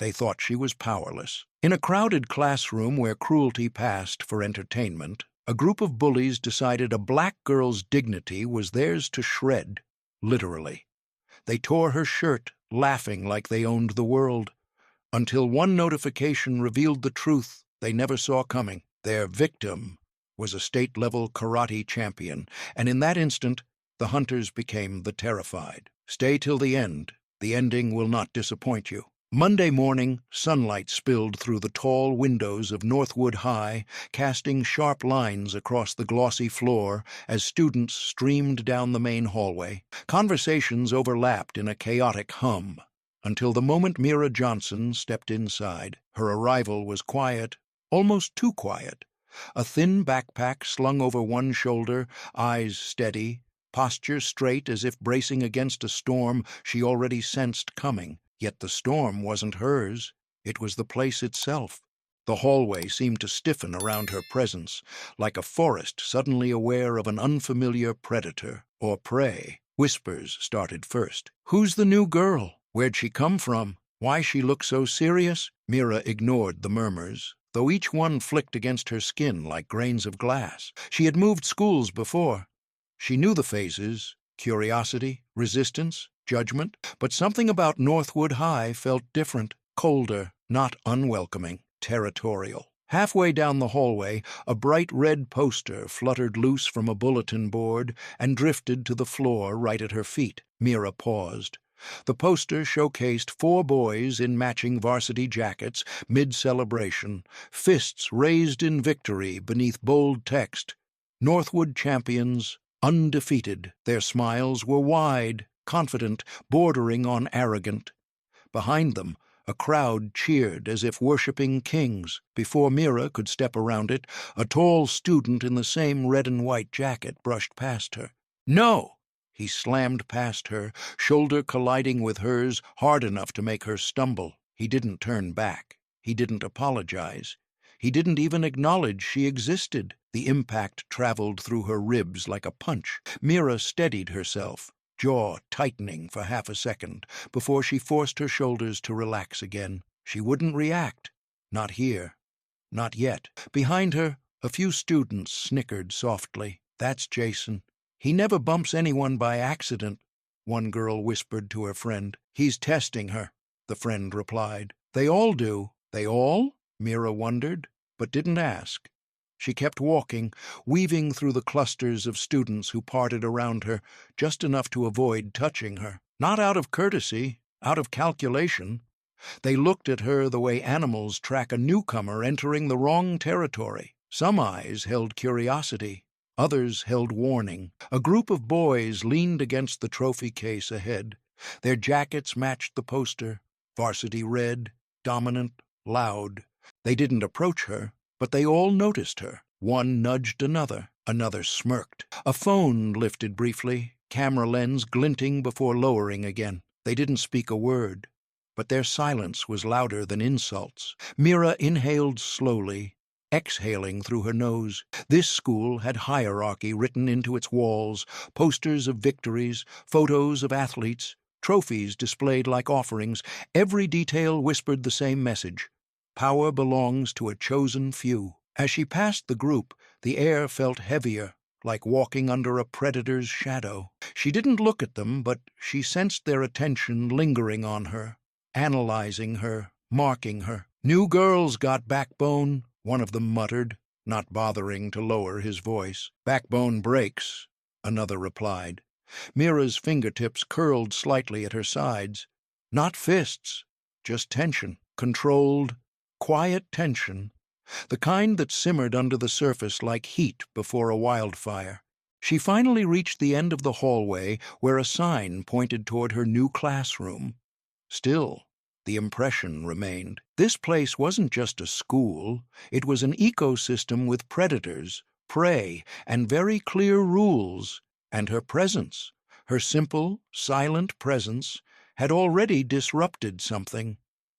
They thought she was powerless. In a crowded classroom where cruelty passed for entertainment, a group of bullies decided a black girl's dignity was theirs to shred, literally. They tore her shirt, laughing like they owned the world, until one notification revealed the truth they never saw coming. Their victim was a state-level karate champion, and in that instant, the hunters became the terrified. Stay till the end. The ending will not disappoint you. Monday morning, sunlight spilled through the tall windows of Northwood High, casting sharp lines across the glossy floor as students streamed down the main hallway. Conversations overlapped in a chaotic hum, until the moment Mira Johnson stepped inside. Her arrival was quiet, almost too quiet. A thin backpack slung over one shoulder, eyes steady, posture straight as if bracing against a storm she already sensed coming. Yet the storm wasn't hers, it was the place itself. The hallway seemed to stiffen around her presence, like a forest suddenly aware of an unfamiliar predator or prey. Whispers started first. "Who's the new girl? Where'd she come from? Why she look so serious?" Mira ignored the murmurs, though each one flicked against her skin like grains of glass. She had moved schools before. She knew the phases: curiosity, resistance, judgment, but something about Northwood High felt different, colder, not unwelcoming, territorial. Halfway down the hallway, a bright red poster fluttered loose from a bulletin board and drifted to the floor right at her feet. Mira paused. The poster showcased 4 boys in matching varsity jackets, mid-celebration, fists raised in victory beneath bold text, "Northwood champions, undefeated." Their smiles were wide, confident, bordering on arrogant. Behind them, a crowd cheered as if worshipping kings. Before Mira could step around it, a tall student in the same red and white jacket brushed past her. "No!" He slammed past her, shoulder colliding with hers hard enough to make her stumble. He didn't turn back. He didn't apologize. He didn't even acknowledge she existed. The impact traveled through her ribs like a punch. Mira steadied herself, jaw tightening for half a second, before she forced her shoulders to relax again. She wouldn't react. Not here. Not yet. Behind her, a few students snickered softly. "That's Jason. He never bumps anyone by accident," one girl whispered to her friend. "He's testing her," the friend replied. "They all do." "They all?" Mira wondered, but didn't ask. She kept walking, weaving through the clusters of students who parted around her, just enough to avoid touching her. Not out of courtesy, out of calculation. They looked at her the way animals track a newcomer entering the wrong territory. Some eyes held curiosity, others held warning. A group of boys leaned against the trophy case ahead. Their jackets matched the poster, varsity red, dominant, loud. They didn't approach her, but they all noticed her. One nudged another. Another smirked. A phone lifted briefly, camera lens glinting before lowering again. They didn't speak a word, but their silence was louder than insults. Mira inhaled slowly, exhaling through her nose. This school had hierarchy written into its walls, posters of victories, photos of athletes, trophies displayed like offerings. Every detail whispered the same message: power belongs to a chosen few. As she passed the group, the air felt heavier, like walking under a predator's shadow. She didn't look at them, but she sensed their attention lingering on her, analyzing her, marking her. "New girl's got backbone," one of them muttered, not bothering to lower his voice. "Backbone breaks," another replied. Mira's fingertips curled slightly at her sides. Not fists, just tension, controlled, quiet tension, the kind that simmered under the surface like heat before a wildfire. She finally reached the end of the hallway where a sign pointed toward her new classroom. Still, the impression remained. This place wasn't just a school, it was an ecosystem with predators, prey, and very clear rules. And her presence, her simple, silent presence, had already disrupted something.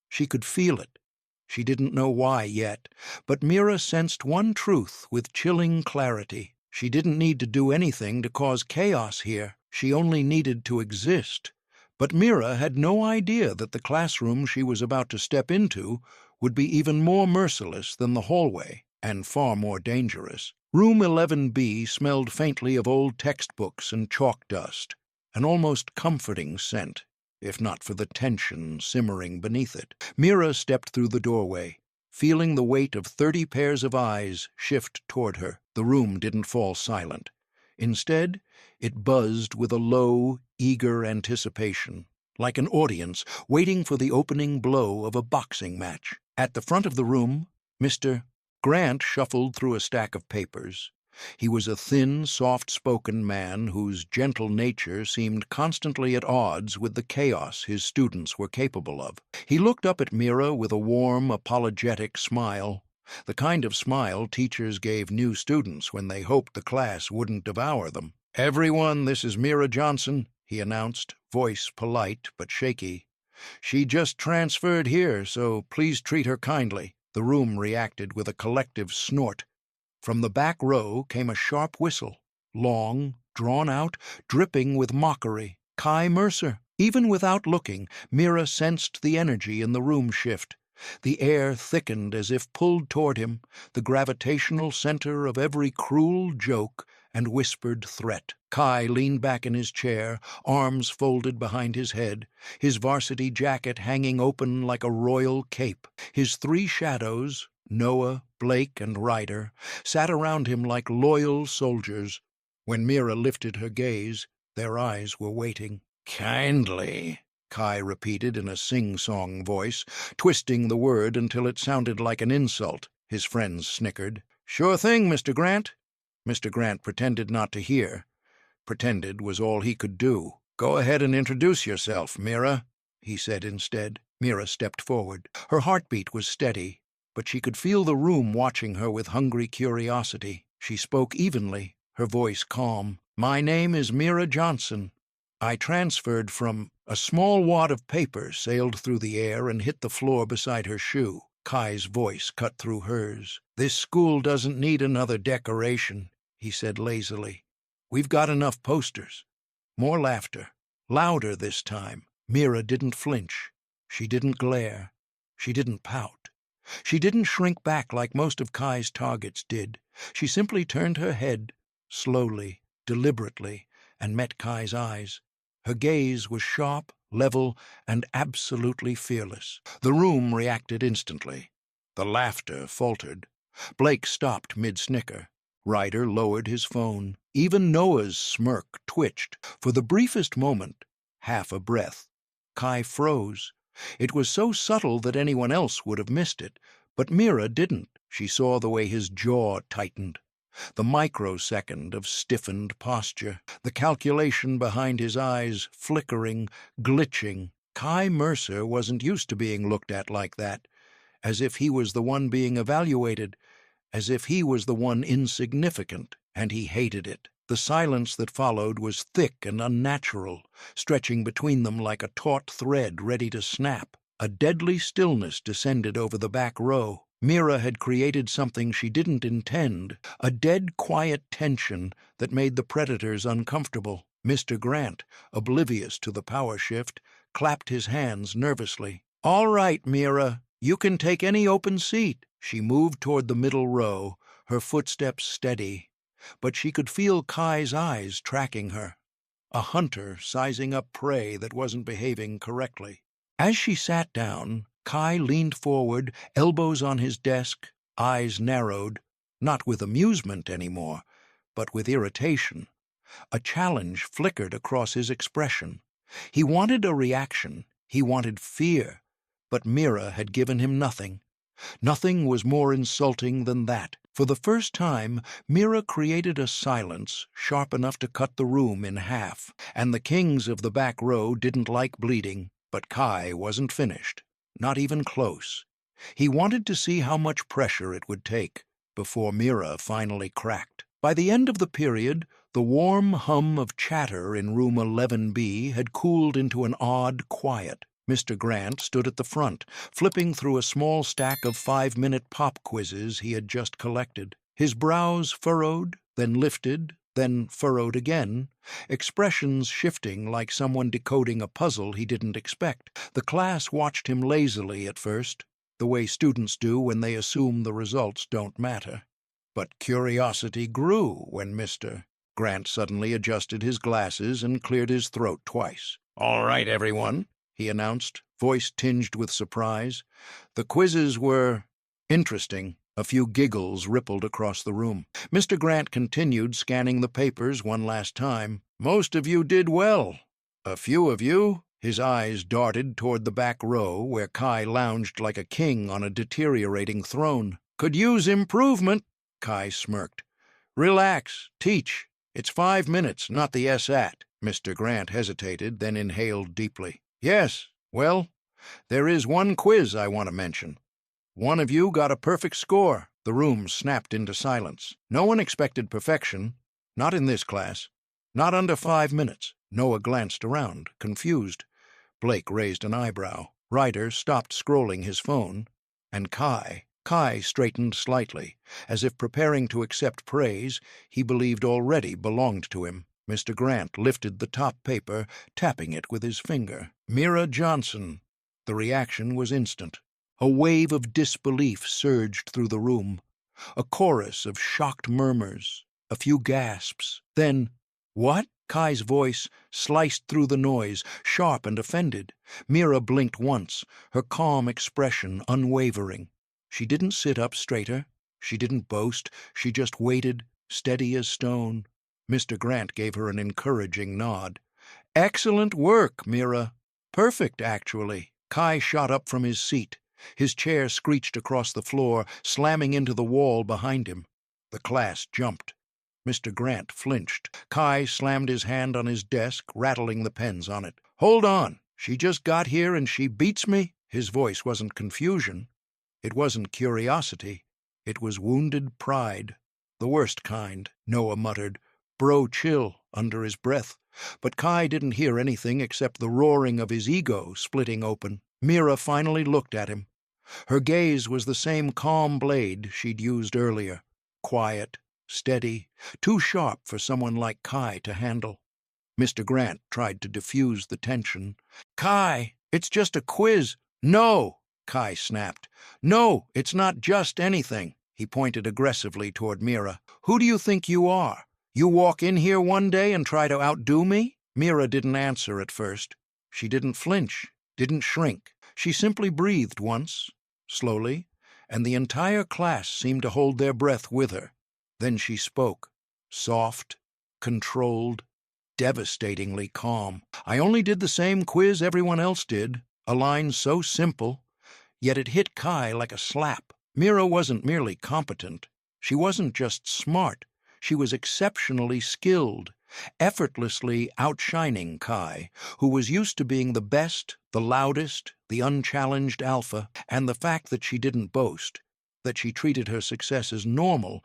She could feel it. She didn't know why yet, but Mira sensed one truth with chilling clarity. She didn't need to do anything to cause chaos here. She only needed to exist, But Mira had no idea that the classroom she was about to step into would be even more merciless than the hallway, and far more dangerous. Room 11B smelled faintly of old textbooks and chalk dust, an almost comforting scent, if not for the tension simmering beneath it. Mira stepped through the doorway, feeling the weight of 30 pairs of eyes shift toward her. The room didn't fall silent. Instead, it buzzed with a low, eager anticipation, like an audience waiting for the opening blow of a boxing match. At the front of the room, Mr. Grant shuffled through a stack of papers. He was a thin, soft-spoken man whose gentle nature seemed constantly at odds with the chaos his students were capable of. He looked up at Mira with a warm, apologetic smile, the kind of smile teachers gave new students when they hoped the class wouldn't devour them. "Everyone, this is Mira Johnson," he announced, voice polite but shaky. "She just transferred here, so please treat her kindly." The room reacted with a collective snort. From the back row came a sharp whistle, long, drawn out, dripping with mockery. Kai Mercer. Even without looking, Mira sensed the energy in the room shift. The air thickened as if pulled toward him, the gravitational center of every cruel joke and whispered threat. Kai leaned back in his chair, arms folded behind his head, his varsity jacket hanging open like a royal cape. His 3 shadows, Noah, Blake, and Ryder, sat around him like loyal soldiers. When Mira lifted her gaze, their eyes were waiting. "Kindly," Kai repeated in a sing-song voice, twisting the word until it sounded like an insult. His friends snickered. "Sure thing, Mr. Grant." Mr. Grant pretended not to hear. Pretended was all he could do. "Go ahead and introduce yourself, Mira," he said instead. Mira stepped forward. Her heartbeat was steady, but she could feel the room watching her with hungry curiosity. She spoke evenly, her voice calm. "My name is Mira Johnson. I transferred from—" A small wad of paper sailed through the air and hit the floor beside her shoe. Kai's voice cut through hers. "This school doesn't need another decoration," he said lazily. "We've got enough posters." More laughter. Louder this time. Mira didn't flinch. She didn't glare. She didn't pout. She didn't shrink back like most of Kai's targets did. She simply turned her head, slowly, deliberately, and met Kai's eyes. Her gaze was sharp, level, and absolutely fearless. The room reacted instantly. The laughter faltered. Blake stopped mid-snicker. Ryder lowered his phone. Even Noah's smirk twitched. For the briefest moment, half a breath, Kai froze. It was so subtle that anyone else would have missed it, but Mira didn't. She saw the way his jaw tightened, the microsecond of stiffened posture, the calculation behind his eyes flickering, glitching. Kai Mercer wasn't used to being looked at like that, as if he was the one being evaluated, as if he was the one insignificant, and he hated it. The silence that followed was thick and unnatural, stretching between them like a taut thread ready to snap. A deadly stillness descended over the back row. Mira had created something she didn't intend, a dead quiet tension that made the predators uncomfortable. Mr. Grant, oblivious to the power shift, clapped his hands nervously. "All right, Mira, you can take any open seat." She moved toward the middle row, her footsteps steady, but she could feel Kai's eyes tracking her, a hunter sizing up prey that wasn't behaving correctly. As she sat down, Kai leaned forward, elbows on his desk, eyes narrowed, not with amusement anymore, but with irritation. A challenge flickered across his expression. He wanted a reaction, he wanted fear, but Mira had given him nothing. Nothing was more insulting than that. For the first time, Mira created a silence sharp enough to cut the room in half, and the kings of the back row didn't like bleeding. But Kai wasn't finished, not even close. He wanted to see how much pressure it would take before Mira finally cracked. By the end of the period, the warm hum of chatter in room 11B had cooled into an odd quiet. Mr. Grant stood at the front, flipping through a small stack of 5-minute pop quizzes he had just collected. His brows furrowed, then lifted, then furrowed again, expressions shifting like someone decoding a puzzle he didn't expect. The class watched him lazily at first, the way students do when they assume the results don't matter. But curiosity grew when Mr. Grant suddenly adjusted his glasses and cleared his throat twice. "All right, everyone," he announced, voice tinged with surprise. The quizzes were interesting. A few giggles rippled across the room. Mr. Grant continued scanning the papers one last time. "Most of you did well. A few of you—" His eyes darted toward the back row where Kai lounged like a king on a deteriorating throne. "Could use improvement," Kai smirked. "Relax, teach. It's 5 minutes, not the SAT. Mr. Grant hesitated, then inhaled deeply. "Yes, well, there is one quiz I want to mention. One of you got a perfect score." The room snapped into silence. No one expected perfection. Not in this class. Not under 5 minutes. Noah glanced around, confused. Blake raised an eyebrow. Ryder stopped scrolling his phone. And Kai straightened slightly, as if preparing to accept praise he believed already belonged to him. Mr. Grant lifted the top paper, tapping it with his finger. "Mira Johnson." The reaction was instant. A wave of disbelief surged through the room. A chorus of shocked murmurs, a few gasps. Then, "What?" Kai's voice sliced through the noise, sharp and offended. Mira blinked once, her calm expression unwavering. She didn't sit up straighter. She didn't boast. She just waited, steady as stone. Mr. Grant gave her an encouraging nod. "Excellent work, Mira. Perfect, actually." Kai shot up from his seat. His chair screeched across the floor, slamming into the wall behind him. The class jumped. Mr. Grant flinched. Kai slammed his hand on his desk, rattling the pens on it. "Hold on. She just got here and she beats me?" His voice wasn't confusion. It wasn't curiosity. It was wounded pride. "The worst kind," Noah muttered. "Bro chill," under his breath. But Kai didn't hear anything except the roaring of his ego splitting open. Mira finally looked at him. Her gaze was the same calm blade she'd used earlier. Quiet, steady, too sharp for someone like Kai to handle. Mr. Grant tried to diffuse the tension. "Kai, it's just a quiz." "No!" Kai snapped. "No, it's not just anything." He pointed aggressively toward Mira. "Who do you think you are? You walk in here one day and try to outdo me?" Mira didn't answer at first. She didn't flinch, didn't shrink. She simply breathed once, slowly, and the entire class seemed to hold their breath with her. Then she spoke, soft, controlled, devastatingly calm. "I only did the same quiz everyone else did, a line so simple, yet it hit Kai like a slap. Mira wasn't merely competent. She wasn't just smart. She was exceptionally skilled, effortlessly outshining Kai, who was used to being the best, the loudest, the unchallenged alpha. And the fact that she didn't boast, that she treated her success as normal,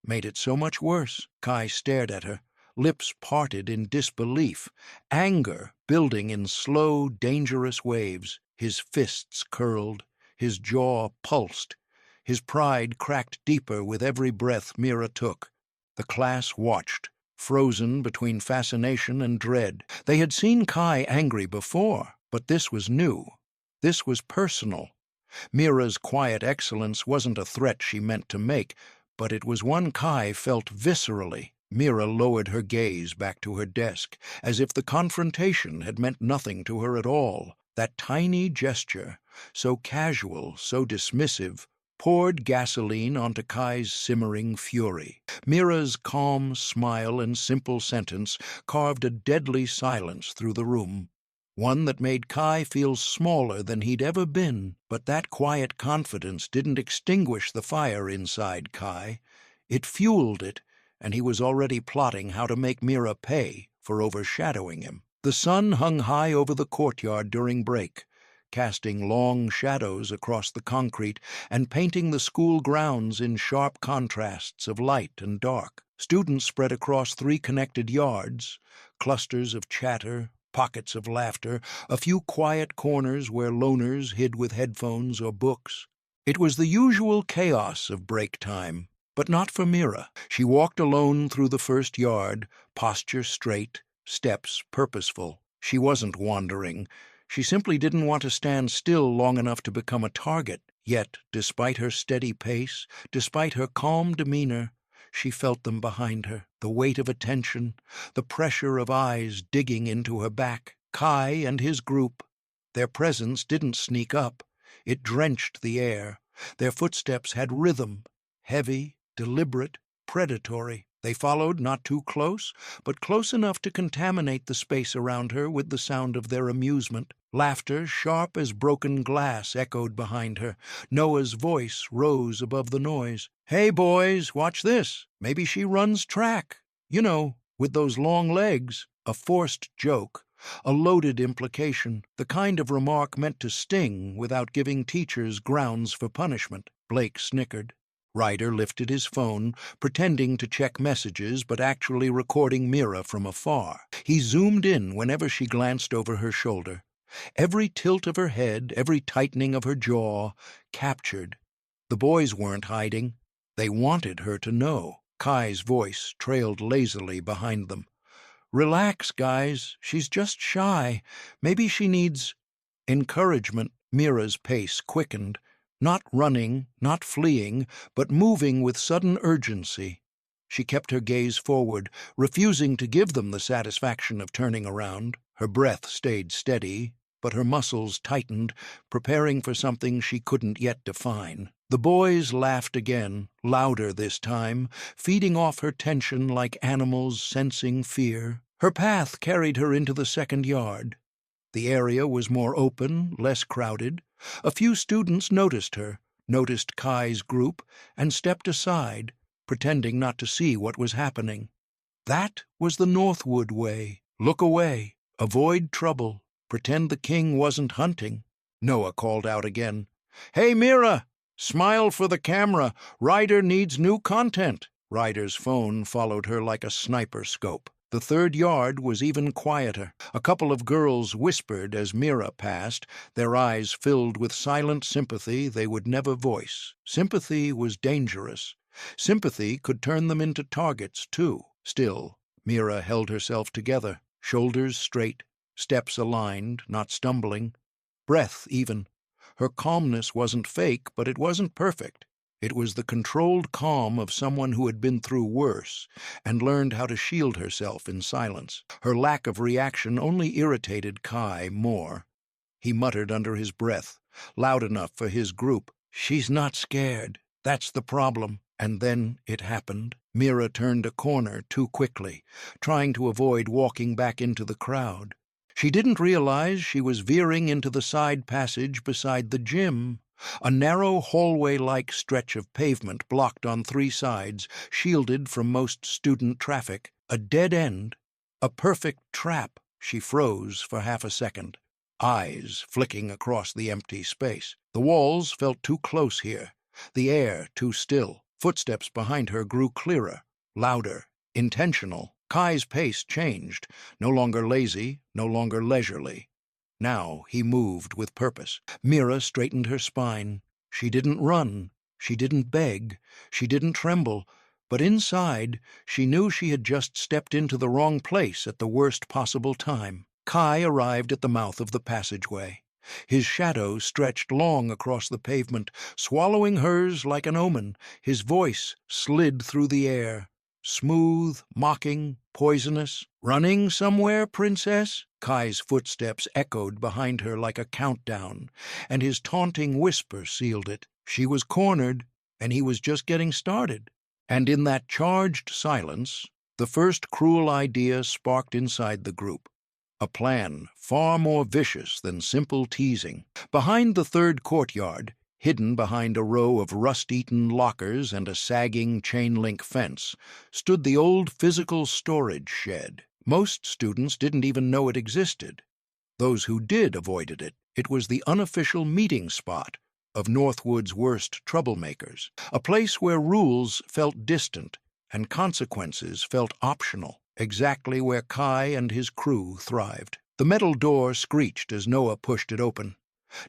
made it so much worse. Kai stared at her, lips parted in disbelief, anger building in slow, dangerous waves. His fists curled, his jaw pulsed, his pride cracked deeper with every breath Mira took. The class watched, frozen between fascination and dread. They had seen Kai angry before, but this was new. This was personal. Mira's quiet excellence wasn't a threat she meant to make, but it was one Kai felt viscerally. Mira lowered her gaze back to her desk, as if the confrontation had meant nothing to her at all. That tiny gesture, so casual, so dismissive, poured gasoline onto Kai's simmering fury. Mira's calm smile and simple sentence carved a deadly silence through the room, one that made Kai feel smaller than he'd ever been. But that quiet confidence didn't extinguish the fire inside Kai. It fueled it, and he was already plotting how to make Mira pay for overshadowing him. The sun hung high over the courtyard during break, casting long shadows across the concrete and painting the school grounds in sharp contrasts of light and dark. Students spread across 3 connected yards, clusters of chatter, pockets of laughter, a few quiet corners where loners hid with headphones or books. It was the usual chaos of break time, But not for Mira. She walked alone through the first yard, posture straight, steps purposeful. She wasn't wandering. She simply didn't want to stand still long enough to become a target. Yet, despite her steady pace, despite her calm demeanor, she felt them behind her, the weight of attention, the pressure of eyes digging into her back. Kai and his group. Their presence didn't sneak up. It drenched the air. Their footsteps had rhythm, heavy, deliberate, predatory. They followed not too close, but close enough to contaminate the space around her with the sound of their amusement. Laughter, sharp as broken glass, echoed behind her. Noah's voice rose above the noise. "Hey, boys, watch this. Maybe she runs track. You know, with those long legs." A forced joke, a loaded implication, the kind of remark meant to sting without giving teachers grounds for punishment. Blake snickered. Ryder lifted his phone, pretending to check messages but actually recording Mira from afar. He zoomed in whenever she glanced over her shoulder. Every tilt of her head, every tightening of her jaw, captured. The boys weren't hiding. They wanted her to know. Kai's voice trailed lazily behind them. "Relax, guys. She's just shy. Maybe she needs encouragement." Mira's pace quickened. Not running, not fleeing, but moving with sudden urgency. She kept her gaze forward, refusing to give them the satisfaction of turning around. Her breath stayed steady, but her muscles tightened, preparing for something she couldn't yet define. The boys laughed again, louder this time, feeding off her tension like animals sensing fear. Her path carried her into the second yard. The area was more open, less crowded. A few students noticed her, noticed Kai's group, and stepped aside, pretending not to see what was happening. That was the Northwood way. Look away, avoid trouble, pretend the king wasn't hunting. Noah called out again. "Hey, Mira! Smile for the camera. Ryder needs new content." Ryder's phone followed her like a sniper scope. The third yard was even quieter. A couple of girls whispered as Mira passed, their eyes filled with silent sympathy they would never voice. Sympathy was dangerous. Sympathy could turn them into targets, too. Still, Mira held herself together, shoulders straight, steps aligned, not stumbling. Breath, even. Her calmness wasn't fake, but it wasn't perfect. It was the controlled calm of someone who had been through worse and learned how to shield herself in silence. Her lack of reaction only irritated Kai more. He muttered under his breath, loud enough for his group, "She's not scared. That's the problem." And then it happened. Mira turned a corner too quickly, trying to avoid walking back into the crowd. She didn't realize she was veering into the side passage beside the gym. A narrow hallway-like stretch of pavement blocked on three sides, shielded from most student traffic. A dead end. A perfect trap. She froze for half a second, eyes flicking across the empty space. The walls felt too close here, the air too still. Footsteps behind her grew clearer, louder, intentional. Kai's pace changed, no longer lazy, no longer leisurely. Now he moved with purpose. Mira straightened her spine. She didn't run. She didn't beg. She didn't tremble. But inside, she knew she had just stepped into the wrong place at the worst possible time. Kai arrived at the mouth of the passageway. His shadow stretched long across the pavement, swallowing hers like an omen. His voice slid through the air. Smooth, mocking, poisonous. "Running somewhere, princess?" Kai's footsteps echoed behind her like a countdown, and his taunting whisper sealed it. She was cornered, and he was just getting started. And in that charged silence, the first cruel idea sparked inside the group. A plan far more vicious than simple teasing. Behind the third courtyard, hidden behind a row of rust-eaten lockers and a sagging chain-link fence, stood the old physical storage shed. Most students didn't even know it existed. Those who did avoided it. It was the unofficial meeting spot of Northwood's worst troublemakers, a place where rules felt distant and consequences felt optional, exactly where Kai and his crew thrived. The metal door screeched as Noah pushed it open.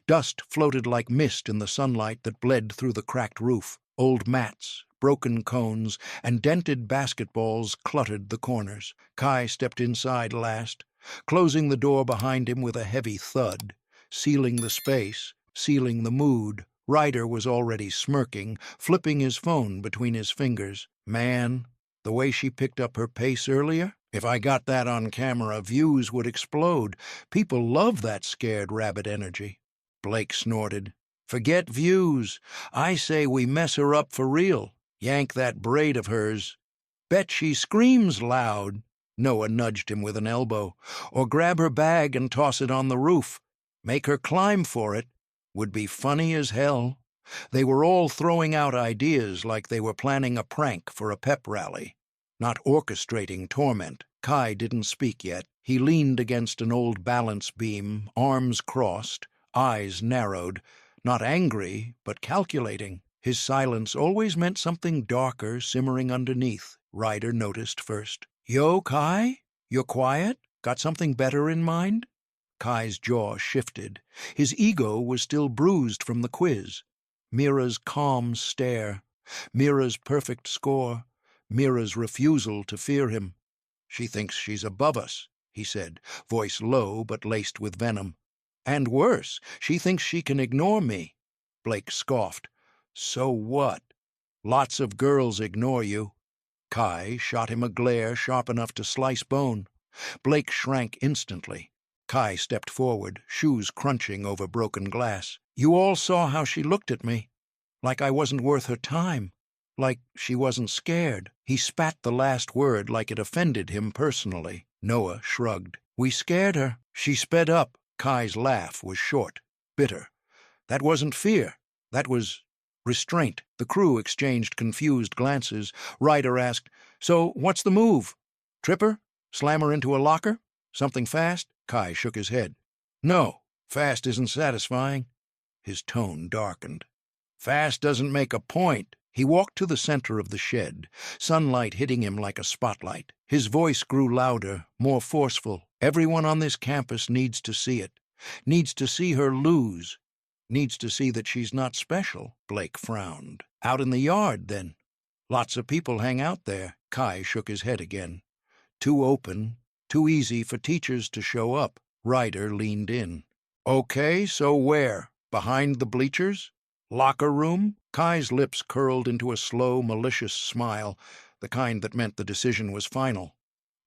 Dust floated like mist in the sunlight that bled through the cracked roof. Old mats, broken cones, and dented basketballs cluttered the corners. Kai stepped inside last, closing the door behind him with a heavy thud, sealing the space, sealing the mood. Ryder was already smirking, flipping his phone between his fingers. Man, the way she picked up her pace earlier? If I got that on camera, views would explode. People love that scared rabbit energy. Blake snorted. Forget views. I say we mess her up for real. Yank that braid of hers. Bet she screams loud. Noah nudged him with an elbow. Or grab her bag and toss it on the roof. Make her climb for it. Would be funny as hell. They were all throwing out ideas like they were planning a prank for a pep rally, not orchestrating torment. Kai didn't speak yet. He leaned against an old balance beam, arms crossed, eyes narrowed, not angry, but calculating. His silence always meant something darker simmering underneath. Ryder noticed first. Yo, Kai? You're quiet? Got something better in mind? Kai's jaw shifted. His ego was still bruised from the quiz. Mira's calm stare, Mira's perfect score, Mira's refusal to fear him. She thinks she's above us, he said, voice low but laced with venom. And worse, she thinks she can ignore me. Blake scoffed. So what? Lots of girls ignore you. Kai shot him a glare sharp enough to slice bone. Blake shrank instantly. Kai stepped forward, shoes crunching over broken glass. You all saw how she looked at me. Like I wasn't worth her time. Like she wasn't scared. He spat the last word like it offended him personally. Noah shrugged. We scared her. She sped up. Kai's laugh was short, bitter. That wasn't fear. That was restraint. The crew exchanged confused glances. Ryder asked, So what's the move? Trip her? Slam her into a locker? Something fast? Kai shook his head. No, fast isn't satisfying. His tone darkened. Fast doesn't make a point. He walked to the center of the shed, sunlight hitting him like a spotlight. His voice grew louder, more forceful. Everyone on this campus needs to see it. Needs to see her lose. Needs to see that she's not special. Blake frowned. Out in the yard, then. Lots of people hang out there. Kai shook his head again. Too open, too easy for teachers to show up. Ryder leaned in. Okay, so where? Behind the bleachers? Locker room? Kai's lips curled into a slow, malicious smile, the kind that meant the decision was final.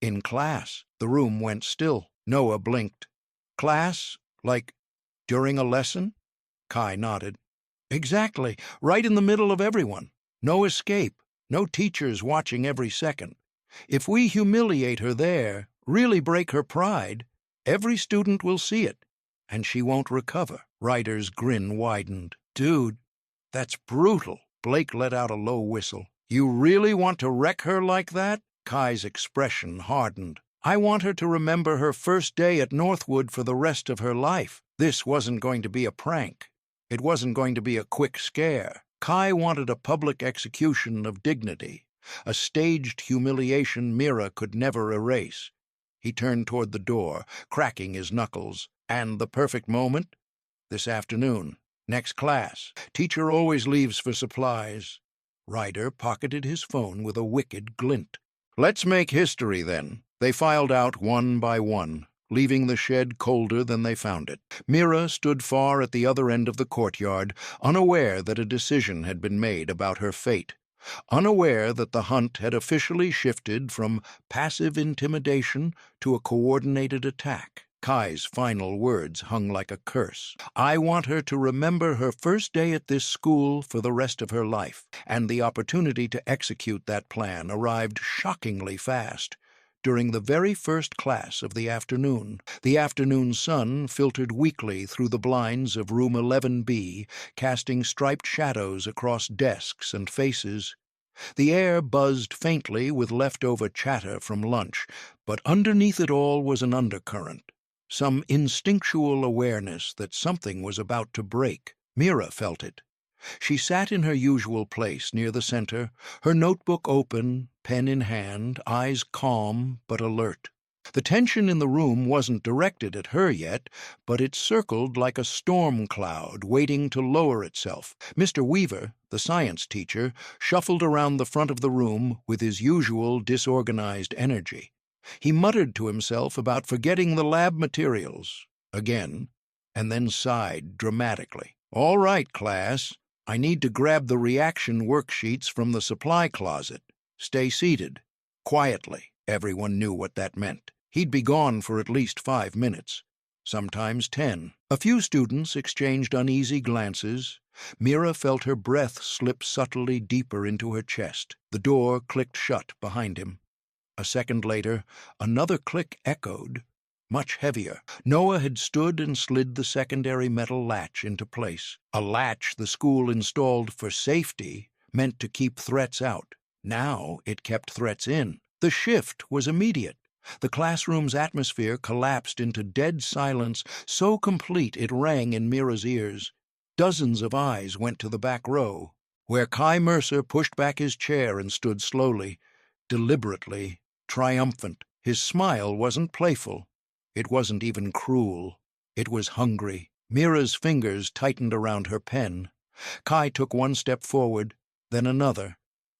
In class. The room went still. Noah blinked. Class? Like during a lesson? Kai nodded. Exactly. Right in the middle of everyone. No escape. No teachers watching every second. If we humiliate her there, really break her pride, every student will see it, and she won't recover. Ryder's grin widened. Dude, that's brutal. Blake let out a low whistle. You really want to wreck her like that? Kai's expression hardened. I want her to remember her first day at Northwood for the rest of her life. This wasn't going to be a prank. It wasn't going to be a quick scare. Kai wanted a public execution of dignity, a staged humiliation Mira could never erase. He turned toward the door, cracking his knuckles. And the perfect moment? This afternoon. Next class. Teacher always leaves for supplies. Ryder pocketed his phone with a wicked glint. Let's make history, then. They filed out one by one, leaving the shed colder than they found it. Mira stood far at the other end of the courtyard, unaware that a decision had been made about her fate, unaware that the hunt had officially shifted from passive intimidation to a coordinated attack. Kai's final words hung like a curse. I want her to remember her first day at this school for the rest of her life, and the opportunity to execute that plan arrived shockingly fast. During the very first class of the afternoon sun filtered weakly through the blinds of room 11B, casting striped shadows across desks and faces. The air buzzed faintly with leftover chatter from lunch, but underneath it all was an undercurrent, some instinctual awareness that something was about to break. Mira felt it. She sat in her usual place near the center, her notebook open, pen in hand, eyes calm but alert. The tension in the room wasn't directed at her yet, but it circled like a storm cloud waiting to lower itself. Mr. Weaver, the science teacher, shuffled around the front of the room with his usual disorganized energy. He muttered to himself about forgetting the lab materials, again, and then sighed dramatically. "All right, class. I need to grab the reaction worksheets from the supply closet. Stay seated." Quietly, everyone knew what that meant. He'd be gone for at least 5 minutes, sometimes 10. A few students exchanged uneasy glances. Mira felt her breath slip subtly deeper into her chest. The door clicked shut behind him. A second later, another click echoed, much heavier. Noah had stood and slid the secondary metal latch into place. A latch the school installed for safety, meant to keep threats out. Now it kept threats in. The shift was immediate. The classroom's atmosphere collapsed into dead silence so complete it rang in Mira's ears. Dozens of eyes went to the back row, where Kai Mercer pushed back his chair and stood slowly, deliberately, triumphant. His smile wasn't playful. It wasn't even cruel. It was hungry. Mira's fingers tightened around her pen. Kai took one step forward, then another.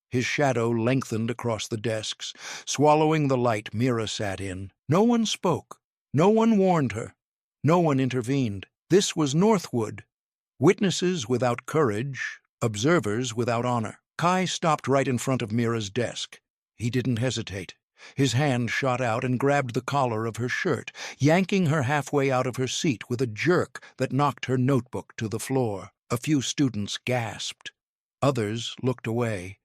His shadow lengthened across the desks, swallowing the light Mira sat in. No one spoke. No one warned her. No one intervened. This was Northwood. Witnesses without courage, observers without honor. Kai stopped right in front of Mira's desk. He didn't hesitate. His hand shot out and grabbed the collar of her shirt, yanking her halfway out of her seat with a jerk that knocked her notebook to the floor. A few students gasped. Others looked away.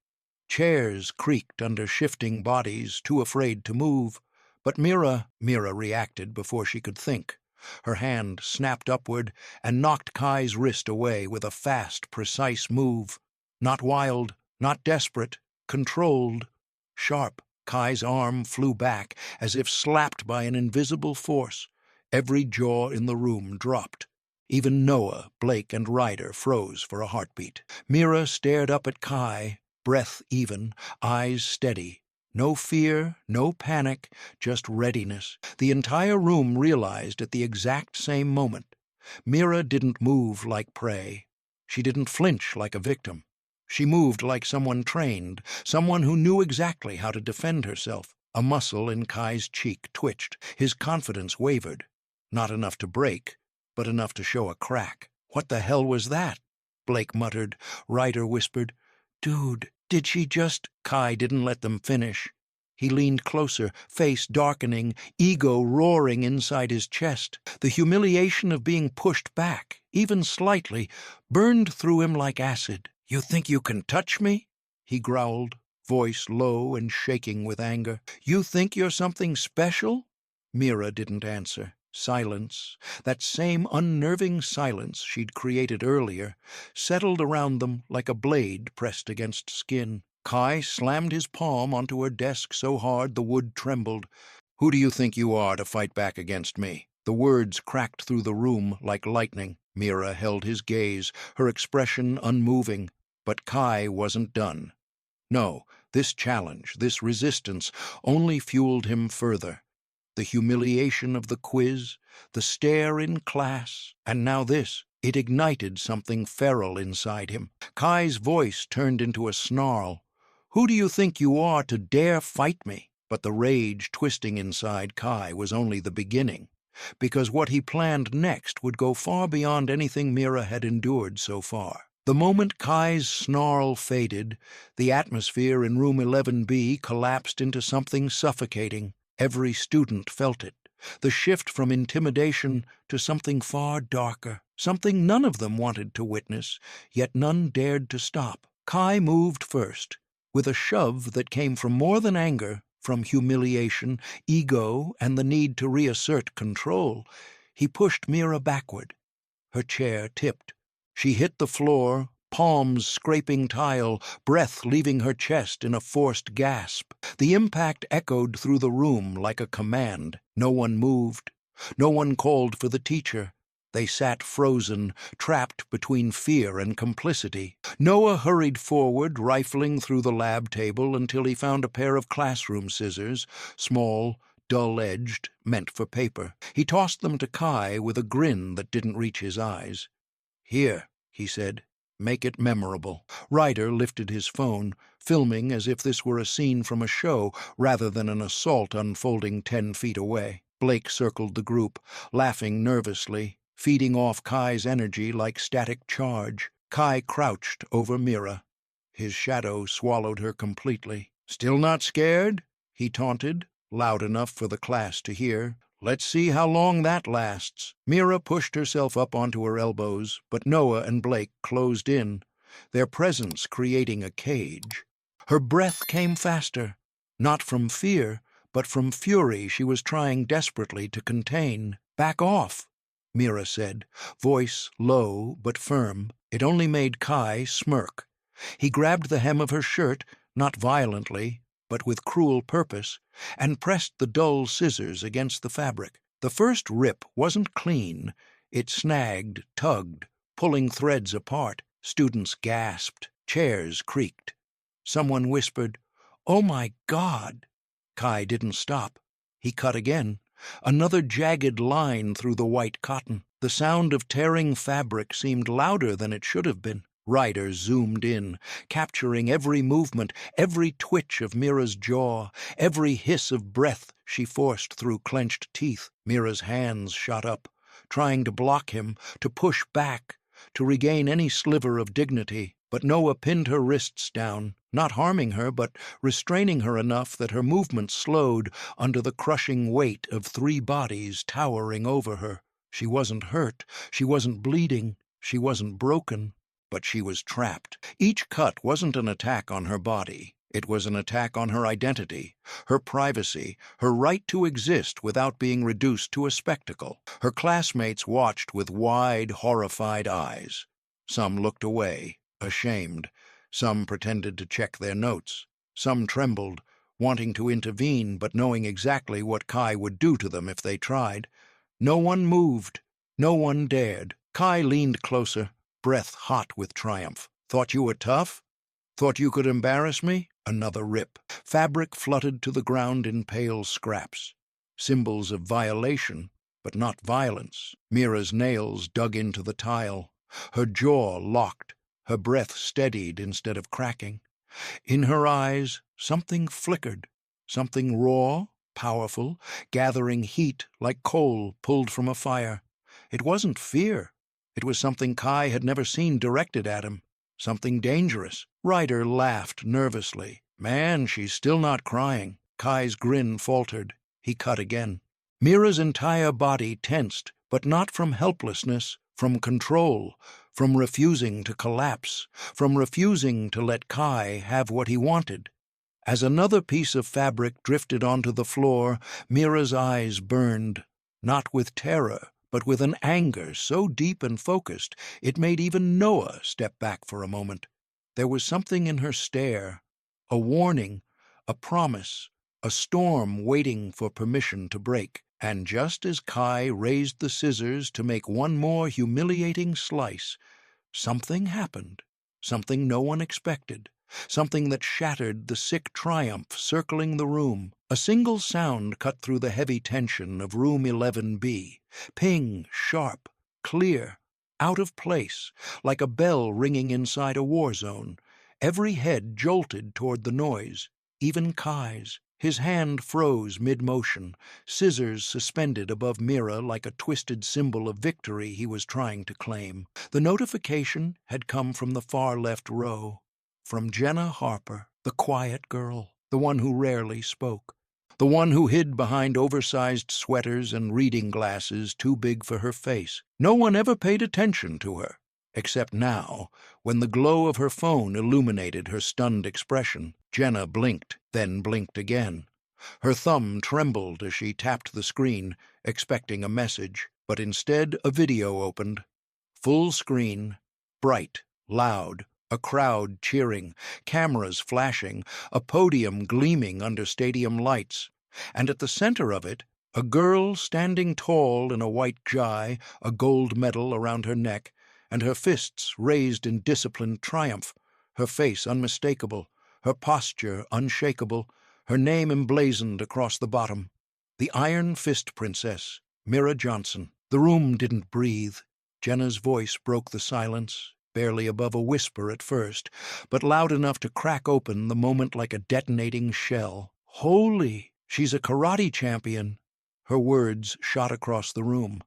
Chairs creaked under shifting bodies, too afraid to move. But Mira reacted before she could think. Her hand snapped upward and knocked Kai's wrist away with a fast, precise move. Not wild, not desperate, controlled, sharp. Kai's arm flew back as if slapped by an invisible force. Every jaw in the room dropped. Even Noah, Blake, and Ryder froze for a heartbeat. Mira stared up at Kai, breath even, eyes steady. No fear, no panic, just readiness. The entire room realized at the exact same moment. Mira didn't move like prey. She didn't flinch like a victim. She moved like someone trained, someone who knew exactly how to defend herself. A muscle in Kai's cheek twitched. His confidence wavered. Not enough to break, but enough to show a crack. "What the hell was that?" Blake muttered. Ryder whispered, "Dude, did she just—" Kai didn't let them finish. He leaned closer, face darkening, ego roaring inside his chest. The humiliation of being pushed back, even slightly, burned through him like acid. "You think you can touch me?" he growled, voice low and shaking with anger. "You think you're something special?" Mira didn't answer. Silence, that same unnerving silence she'd created earlier, settled around them like a blade pressed against skin. Kai slammed his palm onto her desk so hard the wood trembled. "Who do you think you are to fight back against me?" The words cracked through the room like lightning. Mira held his gaze, her expression unmoving. But Kai wasn't done. No, this challenge, this resistance, only fueled him further. The humiliation of the quiz, the stare in class, and now this. It ignited something feral inside him. Kai's voice turned into a snarl. "Who do you think you are to dare fight me?" But the rage twisting inside Kai was only the beginning, because what he planned next would go far beyond anything Mira had endured so far. The moment Kai's snarl faded, the atmosphere in room 11B collapsed into something suffocating. Every student felt it. The shift from intimidation to something far darker, something none of them wanted to witness, yet none dared to stop. Kai moved first, with a shove that came from more than anger, from humiliation, ego, and the need to reassert control. He pushed Mira backward. Her chair tipped. She hit the floor, palms scraping tile, breath leaving her chest in a forced gasp. The impact echoed through the room like a command. No one moved. No one called for the teacher. They sat frozen, trapped between fear and complicity. Noah hurried forward, rifling through the lab table until he found a pair of classroom scissors, small, dull-edged, meant for paper. He tossed them to Kai with a grin that didn't reach his eyes. "Here," he said. "Make it memorable." Ryder lifted his phone, filming as if this were a scene from a show rather than an assault unfolding 10 feet away. Blake circled the group, laughing nervously, feeding off Kai's energy like static charge. Kai crouched over Mira. His shadow swallowed her completely. "Still not scared?" he taunted, loud enough for the class to hear. "Let's see how long that lasts." Mira pushed herself up onto her elbows, but Noah and Blake closed in, their presence creating a cage. Her breath came faster, not from fear, but from fury she was trying desperately to contain. "Back off," Mira said, voice low but firm. It only made Kai smirk. He grabbed the hem of her shirt, not violently, but with cruel purpose, and pressed the dull scissors against the fabric. The first rip wasn't clean. It snagged, tugged, pulling threads apart. Students gasped. Chairs creaked. Someone whispered, "Oh my God!" Kai didn't stop. He cut again. Another jagged line through the white cotton. The sound of tearing fabric seemed louder than it should have been. Ryder zoomed in, capturing every movement, every twitch of Mira's jaw, every hiss of breath she forced through clenched teeth. Mira's hands shot up, trying to block him, to push back, to regain any sliver of dignity. But Noah pinned her wrists down, not harming her, but restraining her enough that her movements slowed under the crushing weight of 3 bodies towering over her. She wasn't hurt, she wasn't bleeding, she wasn't broken. But she was trapped. Each cut wasn't an attack on her body. It was an attack on her identity, her privacy, her right to exist without being reduced to a spectacle. Her classmates watched with wide, horrified eyes. Some looked away, ashamed. Some pretended to check their notes. Some trembled, wanting to intervene but knowing exactly what Kai would do to them if they tried. No one moved. No one dared. Kai leaned closer, breath hot with triumph. "Thought you were tough? Thought you could embarrass me?" Another rip. Fabric fluttered to the ground in pale scraps. Symbols of violation, but not violence. Mira's nails dug into the tile. Her jaw locked. Her breath steadied instead of cracking. In her eyes, something flickered. Something raw, powerful, gathering heat like coal pulled from a fire. It wasn't fear. It was something Kai had never seen directed at him. Something dangerous. Ryder laughed nervously. "Man, she's still not crying." Kai's grin faltered. He cut again. Mira's entire body tensed, but not from helplessness, from control, from refusing to collapse, from refusing to let Kai have what he wanted. As another piece of fabric drifted onto the floor, Mira's eyes burned, not with terror, but with an anger so deep and focused it made even Noah step back for a moment. There was something in her stare, a warning, a promise, a storm waiting for permission to break. And just as Kai raised the scissors to make one more humiliating slice, something happened, something no one expected, something that shattered the sick triumph circling the room. A single sound cut through the heavy tension of room 11B. Ping, sharp, clear, out of place, like a bell ringing inside a war zone. Every head jolted toward the noise, even Kai's. His hand froze mid-motion, scissors suspended above Mira like a twisted symbol of victory he was trying to claim. The notification had come from the far left row, from Jenna Harper, the quiet girl, the one who rarely spoke, the one who hid behind oversized sweaters and reading glasses too big for her face. No one ever paid attention to her, except now, when the glow of her phone illuminated her stunned expression. Jenna blinked, then blinked again. Her thumb trembled as she tapped the screen, expecting a message, but instead a video opened. Full screen, bright, loud, a crowd cheering, cameras flashing, a podium gleaming under stadium lights. And at the center of it, a girl standing tall in a white jai, a gold medal around her neck, and her fists raised in disciplined triumph, her face unmistakable, her posture unshakable, her name emblazoned across the bottom. The Iron Fist Princess, Mira Johnson. The room didn't breathe. Jenna's voice broke the silence, barely above a whisper at first, but loud enough to crack open the moment like a detonating shell. Holy! She's a karate champion! Her words shot across the room.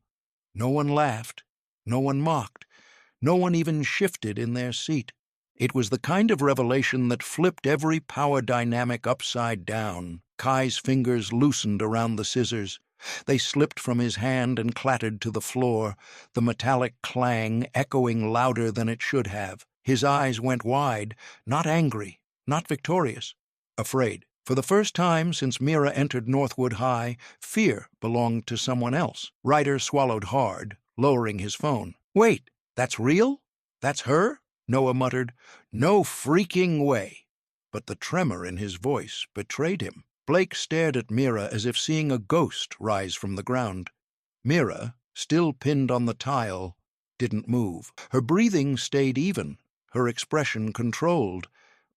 No one laughed. No one mocked. No one even shifted in their seat. It was the kind of revelation that flipped every power dynamic upside down. Kai's fingers loosened around the scissors. They slipped from his hand and clattered to the floor, the metallic clang echoing louder than it should have. His eyes went wide, not angry, not victorious, afraid. For the first time since Mira entered Northwood High, fear belonged to someone else. Ryder swallowed hard, lowering his phone. "Wait, that's real? That's her?" Noah muttered. "No freaking way." But the tremor in his voice betrayed him. Blake stared at Mira as if seeing a ghost rise from the ground. Mira, still pinned on the tile, didn't move. Her breathing stayed even, her expression controlled,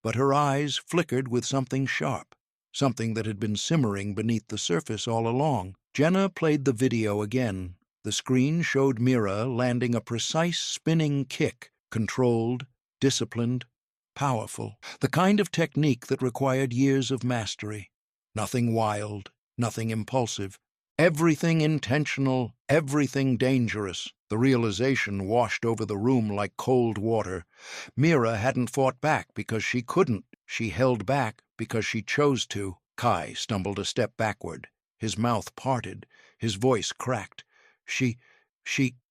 but her eyes flickered with something sharp, something that had been simmering beneath the surface all along. Jenna played the video again. The screen showed Mira landing a precise spinning kick, controlled, disciplined, powerful, the kind of technique that required years of mastery. Nothing wild, nothing impulsive. Everything intentional, everything dangerous. The realization washed over the room like cold water. Mira hadn't fought back because she couldn't. She held back because she chose to. Kai stumbled a step backward. His mouth parted. His voice cracked. She...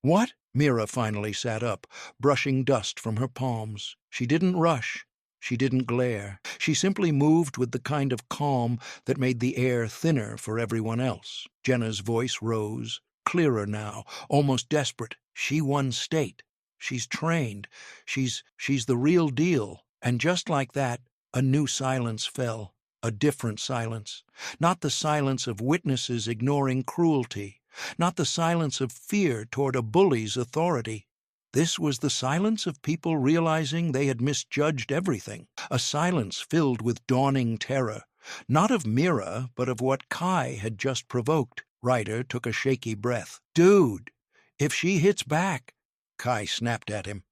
What? Mira finally sat up, brushing dust from her palms. She didn't rush. She didn't glare. She simply moved with the kind of calm that made the air thinner for everyone else. Jenna's voice rose, clearer now, almost desperate. She won state. She's trained. She's the real deal. And just like that, a new silence fell. A different silence. Not the silence of witnesses ignoring cruelty. Not the silence of fear toward a bully's authority. This was the silence of people realizing they had misjudged everything, a silence filled with dawning terror, not of Mira, but of what Kai had just provoked. Ryder took a shaky breath. "Dude, if she hits back," Kai snapped at him.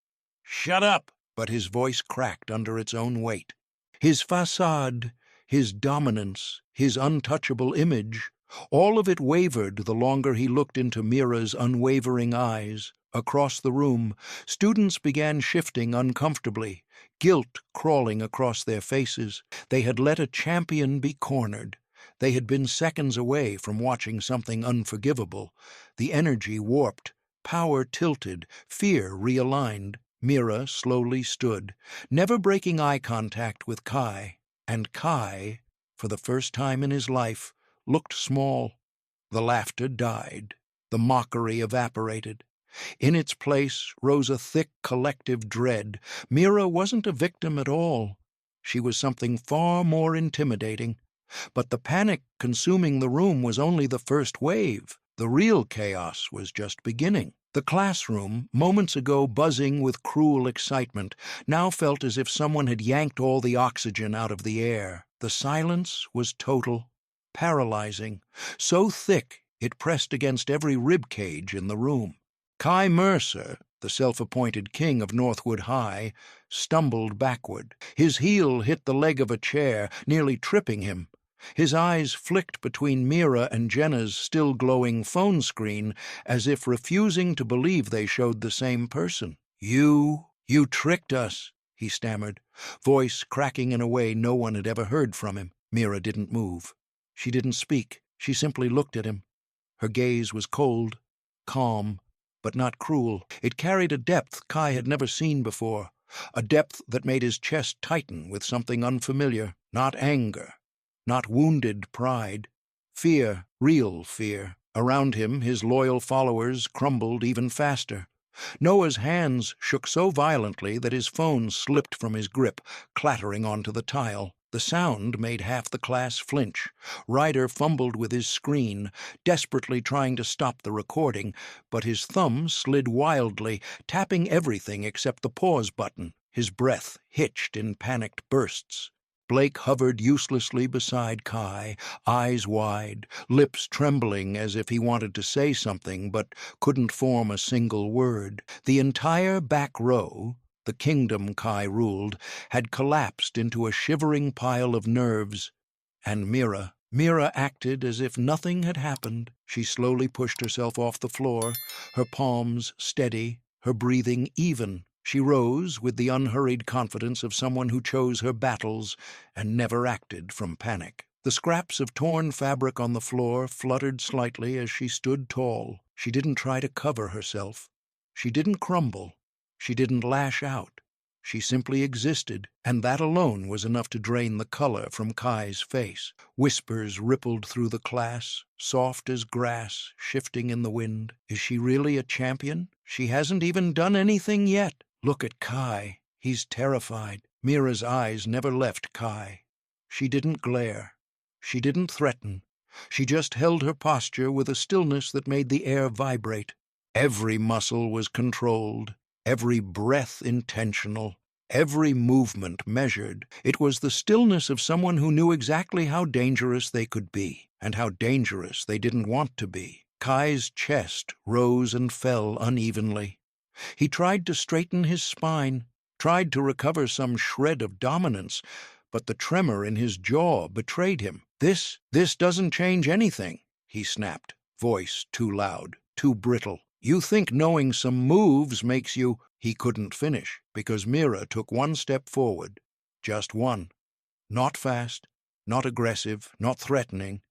"Shut up!" But his voice cracked under its own weight. His facade, his dominance, his untouchable image, all of it wavered the longer he looked into Mira's unwavering eyes. Across the room, students began shifting uncomfortably, guilt crawling across their faces. They had let a champion be cornered. They had been seconds away from watching something unforgivable. The energy warped, power tilted, fear realigned. Mira slowly stood, never breaking eye contact with Kai. And Kai, for the first time in his life, looked small. The laughter died. The mockery evaporated. In its place rose a thick collective dread. Mira wasn't a victim at all. She was something far more intimidating. But the panic consuming the room was only the first wave. The real chaos was just beginning. The classroom, moments ago buzzing with cruel excitement, now felt as if someone had yanked all the oxygen out of the air. The silence was total, paralyzing, so thick it pressed against every rib cage in the room. Kai Mercer, the self-appointed king of Northwood High, stumbled backward. His heel hit the leg of a chair, nearly tripping him. His eyes flicked between Mira and Jenna's still glowing phone screen, as if refusing to believe they showed the same person. You tricked us," he stammered, voice cracking in a way no one had ever heard from him. Mira didn't move. She didn't speak. She simply looked at him. Her gaze was cold, calm, but not cruel. It carried a depth Kai had never seen before, a depth that made his chest tighten with something unfamiliar. Not anger, not wounded pride. Fear, real fear. Around him, his loyal followers crumbled even faster. Noah's hands shook so violently that his phone slipped from his grip, clattering onto the tile. The sound made half the class flinch. Ryder fumbled with his screen, desperately trying to stop the recording, but his thumb slid wildly, tapping everything except the pause button. His breath hitched in panicked bursts. Blake hovered uselessly beside Kai, eyes wide, lips trembling as if he wanted to say something but couldn't form a single word. The entire back row, the kingdom Kai ruled, had collapsed into a shivering pile of nerves. And Mira acted as if nothing had happened. She slowly pushed herself off the floor, her palms steady, her breathing even. She rose with the unhurried confidence of someone who chose her battles and never acted from panic. The scraps of torn fabric on the floor fluttered slightly as she stood tall. She didn't try to cover herself. She didn't crumble. She didn't lash out. She simply existed, and that alone was enough to drain the color from Kai's face. Whispers rippled through the class, soft as grass shifting in the wind. Is she really a champion? She hasn't even done anything yet. Look at Kai. He's terrified. Mira's eyes never left Kai. She didn't glare. She didn't threaten. She just held her posture with a stillness that made the air vibrate. Every muscle was controlled, every breath intentional, every movement measured. It was the stillness of someone who knew exactly how dangerous they could be, and how dangerous they didn't want to be. Kai's chest rose and fell unevenly. He tried to straighten his spine, tried to recover some shred of dominance, but the tremor in his jaw betrayed him. This doesn't change anything, he snapped, voice too loud, too brittle. You think knowing some moves makes you— He couldn't finish, because Mira took one step forward. Just one. Not fast, not aggressive, not threatening.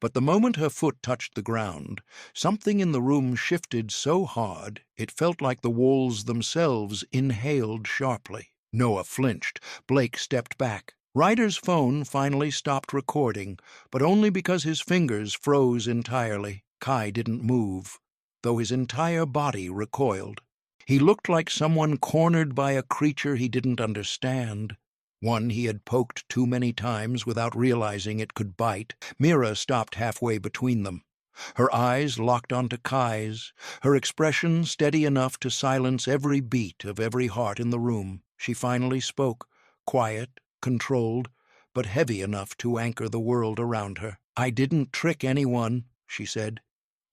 But the moment her foot touched the ground, something in the room shifted so hard it felt like the walls themselves inhaled sharply. Noah flinched. Blake stepped back. Ryder's phone finally stopped recording, but only because his fingers froze entirely. Kai didn't move, though his entire body recoiled. He looked like someone cornered by a creature he didn't understand, one he had poked too many times without realizing it could bite. Mira stopped halfway between them. Her eyes locked onto Kai's, her expression steady enough to silence every beat of every heart in the room. She finally spoke, quiet, controlled, but heavy enough to anchor the world around her. I didn't trick anyone, she said.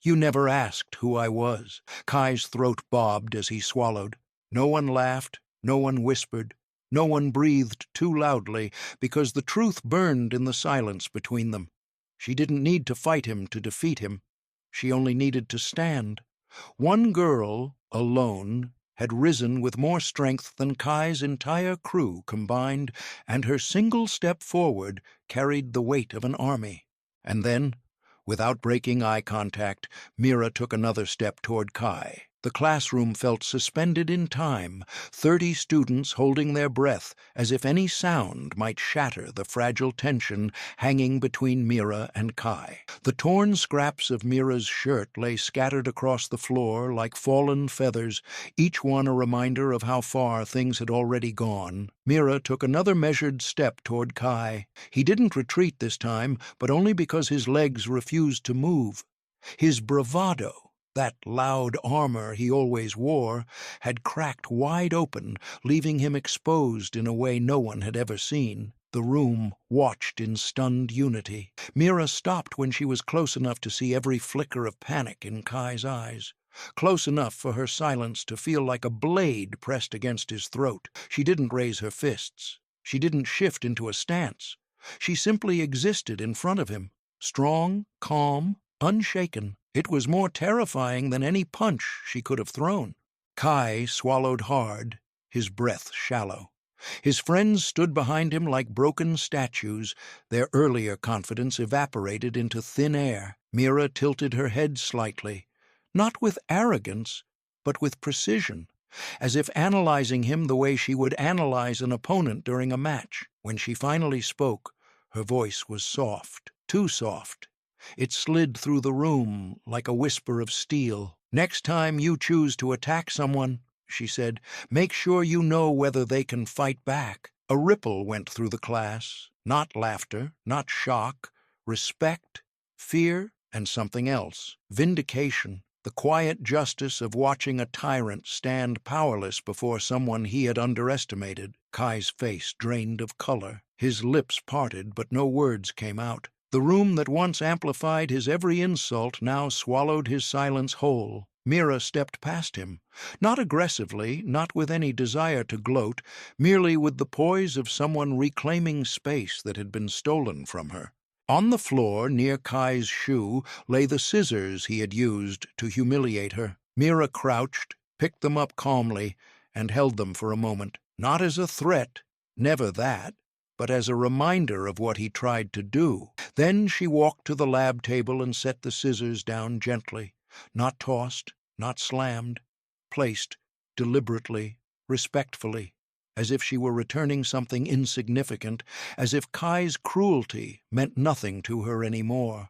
You never asked who I was. Kai's throat bobbed as he swallowed. No one laughed, no one whispered, no one breathed too loudly, because the truth burned in the silence between them. She didn't need to fight him to defeat him. She only needed to stand. One girl, alone, had risen with more strength than Kai's entire crew combined, and her single step forward carried the weight of an army. And then, without breaking eye contact, Mira took another step toward Kai. The classroom felt suspended in time, 30 students holding their breath as if any sound might shatter the fragile tension hanging between Mira and Kai. The torn scraps of Mira's shirt lay scattered across the floor like fallen feathers, each one a reminder of how far things had already gone. Mira took another measured step toward Kai. He didn't retreat this time, but only because his legs refused to move. His bravado, that loud armor he always wore, had cracked wide open, leaving him exposed in a way no one had ever seen. The room watched in stunned unity. Mira stopped when she was close enough to see every flicker of panic in Kai's eyes, close enough for her silence to feel like a blade pressed against his throat. She didn't raise her fists. She didn't shift into a stance. She simply existed in front of him, strong, calm, unshaken. It was more terrifying than any punch she could have thrown. Kai swallowed hard, his breath shallow. His friends stood behind him like broken statues, their earlier confidence evaporated into thin air. Mira tilted her head slightly, not with arrogance, but with precision, as if analyzing him the way she would analyze an opponent during a match. When she finally spoke, her voice was soft, too soft. It slid through the room like a whisper of steel. Next time you choose to attack someone, she said, make sure you know whether they can fight back. A ripple went through the class, not laughter, not shock, respect, fear, and something else, vindication. the quiet justice of watching a tyrant stand powerless before someone he had underestimated. Kai's face drained of color, his lips parted, but no words came out. The room that once amplified his every insult now swallowed his silence whole. Mira stepped past him, not aggressively, not with any desire to gloat, merely with the poise of someone reclaiming space that had been stolen from her. On the floor, near Kai's shoe, lay the scissors he had used to humiliate her. Mira crouched, picked them up calmly, and held them for a moment, not as a threat, never that, but as a reminder of what he tried to do. Then she walked to the lab table and set the scissors down gently, not tossed, not slammed, placed deliberately, respectfully, as if she were returning something insignificant, as if Kai's cruelty meant nothing to her anymore.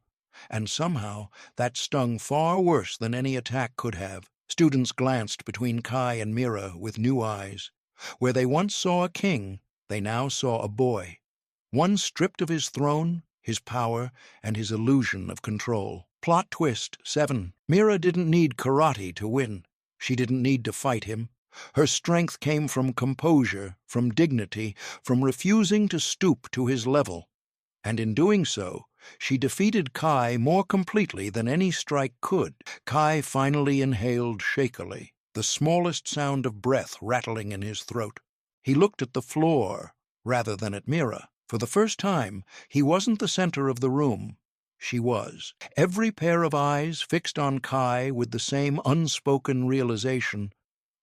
And somehow that stung far worse than any attack could have. Students glanced between Kai and Mira with new eyes. Where they once saw a king, they now saw a boy, one stripped of his throne, his power, and his illusion of control. Plot twist 7. Mira didn't need karate to win. She didn't need to fight him. Her strength came from composure, from dignity, from refusing to stoop to his level. And in doing so, she defeated Kai more completely than any strike could. Kai finally inhaled shakily, the smallest sound of breath rattling in his throat. He looked at the floor rather than at Mira. For the first time, he wasn't the center of the room. She was. Every pair of eyes fixed on Kai with the same unspoken realization.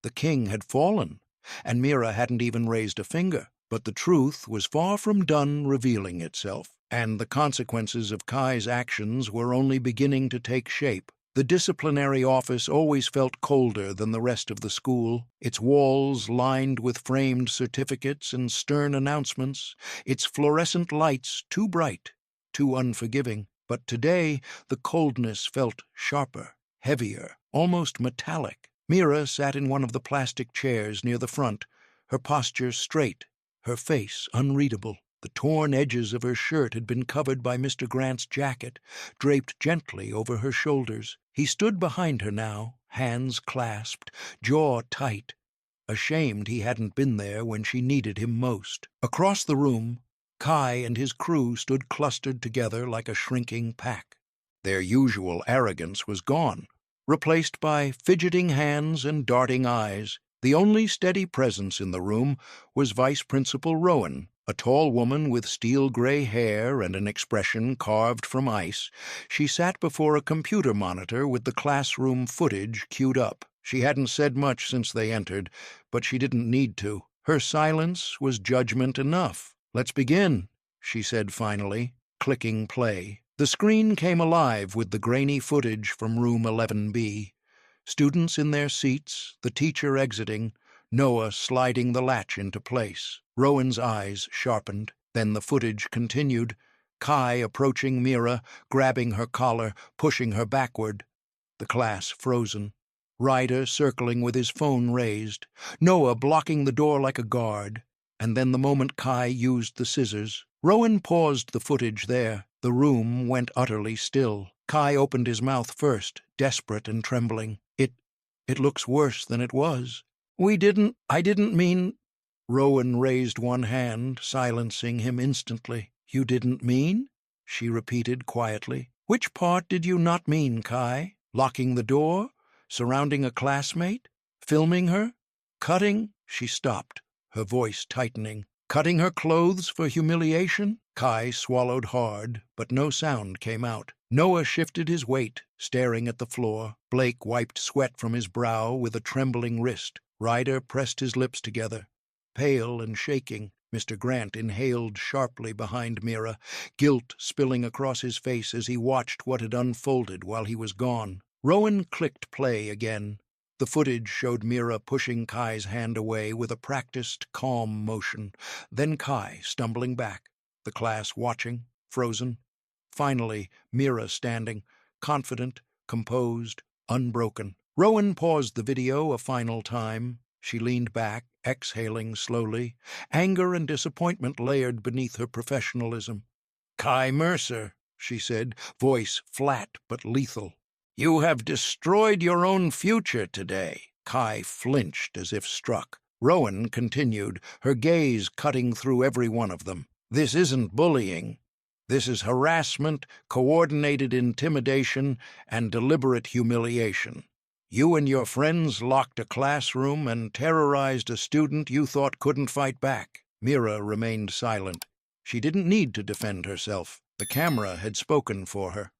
The king had fallen, and Mira hadn't even raised a finger. But the truth was far from done revealing itself, and the consequences of Kai's actions were only beginning to take shape. The disciplinary office always felt colder than the rest of the school, its walls lined with framed certificates and stern announcements, its fluorescent lights too bright, too unforgiving. But today the coldness felt sharper, heavier, almost metallic. Mira sat in one of the plastic chairs near the front, her posture straight, her face unreadable. The torn edges of her shirt had been covered by Mr. Grant's jacket, draped gently over her shoulders. He stood behind her now, hands clasped, jaw tight, ashamed he hadn't been there when she needed him most. Across the room, Kai and his crew stood clustered together like a shrinking pack. Their usual arrogance was gone, replaced by fidgeting hands and darting eyes. The only steady presence in the room was Vice Principal Rowan, a tall woman with steel-gray hair and an expression carved from ice. She sat before a computer monitor with the classroom footage queued up. She hadn't said much since they entered, but she didn't need to. Her silence was judgment enough. "Let's begin," she said finally, clicking play. The screen came alive with the grainy footage from room 11B. Students in their seats, the teacher exiting, Noah sliding the latch into place. Rowan's eyes sharpened. Then the footage continued, Kai approaching Mira, grabbing her collar, pushing her backward. The class frozen. Ryder circling with his phone raised. Noah blocking the door like a guard. And then the moment Kai used the scissors. Rowan paused the footage there. The room went utterly still. Kai opened his mouth first, desperate and trembling. It looks worse than it was. I didn't mean... Rowan raised one hand, silencing him instantly. "You didn't mean?" she repeated quietly. "Which part did you not mean, Kai? Locking the door? Surrounding a classmate? Filming her? Cutting?" She stopped, her voice tightening. "Cutting her clothes for humiliation?" Kai swallowed hard, but no sound came out. Noah shifted his weight, staring at the floor. Blake wiped sweat from his brow with a trembling wrist. Ryder pressed his lips together. Pale and shaking, Mr. Grant inhaled sharply behind Mira, guilt spilling across his face as he watched what had unfolded while he was gone. Rowan clicked play again. The footage showed Mira pushing Kai's hand away with a practiced, calm motion. Then Kai stumbling back, the class watching, frozen. Finally, Mira standing, confident, composed, unbroken. Rowan paused the video a final time. She leaned back, exhaling slowly, anger and disappointment layered beneath her professionalism. "Kai Mercer," she said, voice flat but lethal. You have destroyed your own future today. Kai flinched as if struck. Rowan continued, her gaze cutting through every one of them. This isn't bullying. This is harassment, coordinated intimidation, and deliberate humiliation. You and your friends locked a classroom and terrorized a student you thought couldn't fight back. Mira remained silent. She didn't need to defend herself. The camera had spoken for her.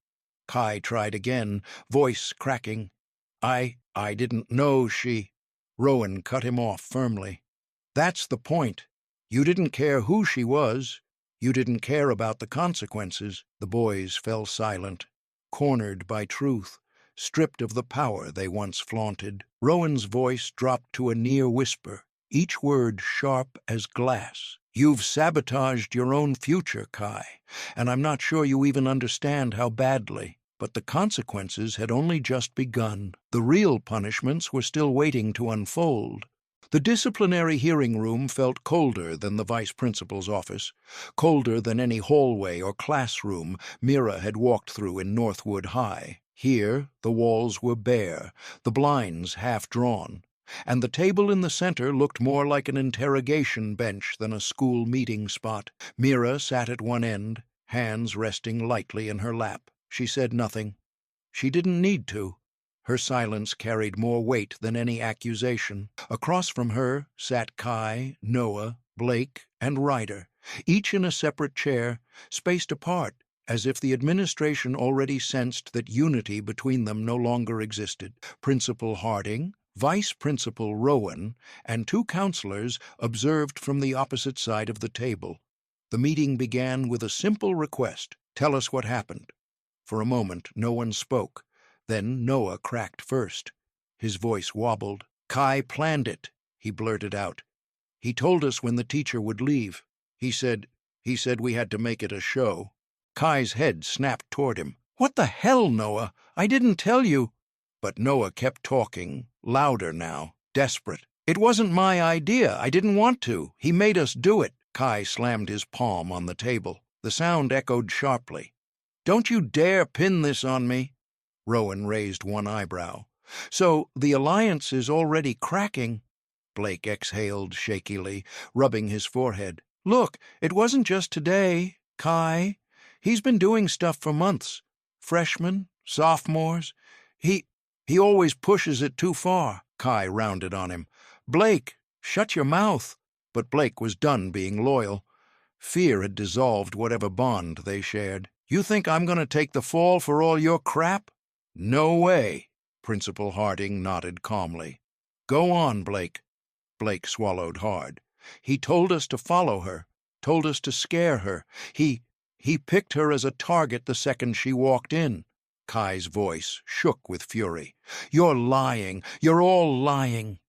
Kai tried again, voice cracking. I didn't know she... Rowan cut him off firmly. That's the point. You didn't care who she was. You didn't care about the consequences. The boys fell silent, cornered by truth, stripped of the power they once flaunted. Rowan's voice dropped to a near whisper, each word sharp as glass. You've sabotaged your own future, Kai, and I'm not sure you even understand how badly. But the consequences had only just begun. The real punishments were still waiting to unfold. The disciplinary hearing room felt colder than the vice principal's office, colder than any hallway or classroom Mira had walked through in Northwood High. Here, the walls were bare, the blinds half drawn, and the table in the center looked more like an interrogation bench than a school meeting spot. Mira sat at one end, hands resting lightly in her lap. She said nothing. She didn't need to. Her silence carried more weight than any accusation. Across from her sat Kai, Noah, Blake, and Ryder, each in a separate chair, spaced apart, as if the administration already sensed that unity between them no longer existed. Principal Harding, Vice Principal Rowan, and two counselors observed from the opposite side of the table. The meeting began with a simple request: tell us what happened. For a moment, no one spoke. Then Noah cracked first. His voice wobbled. Kai planned it, he blurted out. He told us when the teacher would leave. He said we had to make it a show. Kai's head snapped toward him. What the hell, Noah? I didn't tell you. But Noah kept talking, louder now, desperate. It wasn't my idea. I didn't want to. He made us do it. Kai slammed his palm on the table. The sound echoed sharply. Don't you dare pin this on me. Rowan raised one eyebrow. So the alliance is already cracking. Blake exhaled shakily, rubbing his forehead. Look, it wasn't just today, Kai. He's been doing stuff for months. Freshmen, sophomores. He always pushes it too far. Kai rounded on him. Blake, shut your mouth. But Blake was done being loyal. Fear had dissolved whatever bond they shared. You think I'm going to take the fall for all your crap? No way, Principal Harding nodded calmly. Go on, Blake. Blake swallowed hard. He told us to follow her, told us to scare her. He picked her as a target the second she walked in. Kai's voice shook with fury. You're lying. You're all lying.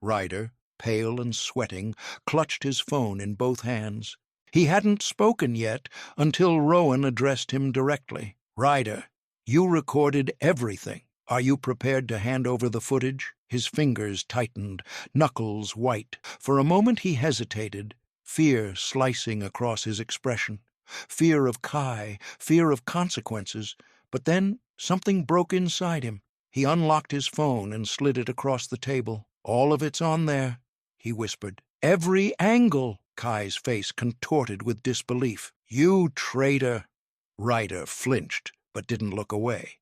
Ryder, pale and sweating, clutched his phone in both hands. He hadn't spoken yet until Rowan addressed him directly. Ryder, you recorded everything. Are you prepared to hand over the footage? His fingers tightened, knuckles white. For a moment he hesitated, fear slicing across his expression. Fear of Kai, fear of consequences. But then something broke inside him. He unlocked his phone and slid it across the table. All of it's on there, he whispered. Every angle. Kai's face contorted with disbelief. You traitor. Ryder flinched, but didn't look away.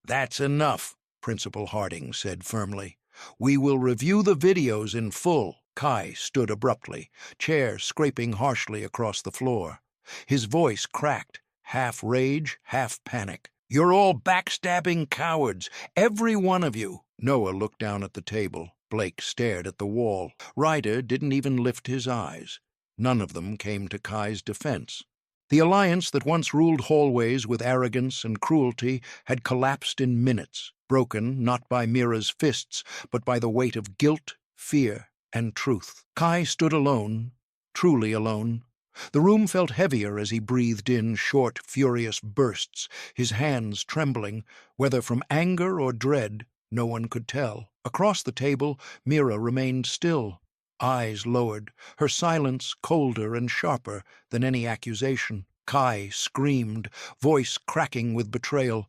That's enough, Principal Harding said firmly. We will review the videos in full. Kai stood abruptly, chair scraping harshly across the floor. His voice cracked, half rage, half panic. You're all backstabbing cowards, every one of you. Noah looked down at the table. Blake stared at the wall. Ryder didn't even lift his eyes. None of them came to Kai's defense. The alliance that once ruled hallways with arrogance and cruelty had collapsed in minutes, broken not by Mira's fists, but by the weight of guilt, fear, and truth. Kai stood alone, truly alone. The room felt heavier as he breathed in short, furious bursts, his hands trembling, whether from anger or dread, no one could tell. Across the table, Mira remained still, eyes lowered, her silence colder and sharper than any accusation. Kai screamed, voice cracking with betrayal.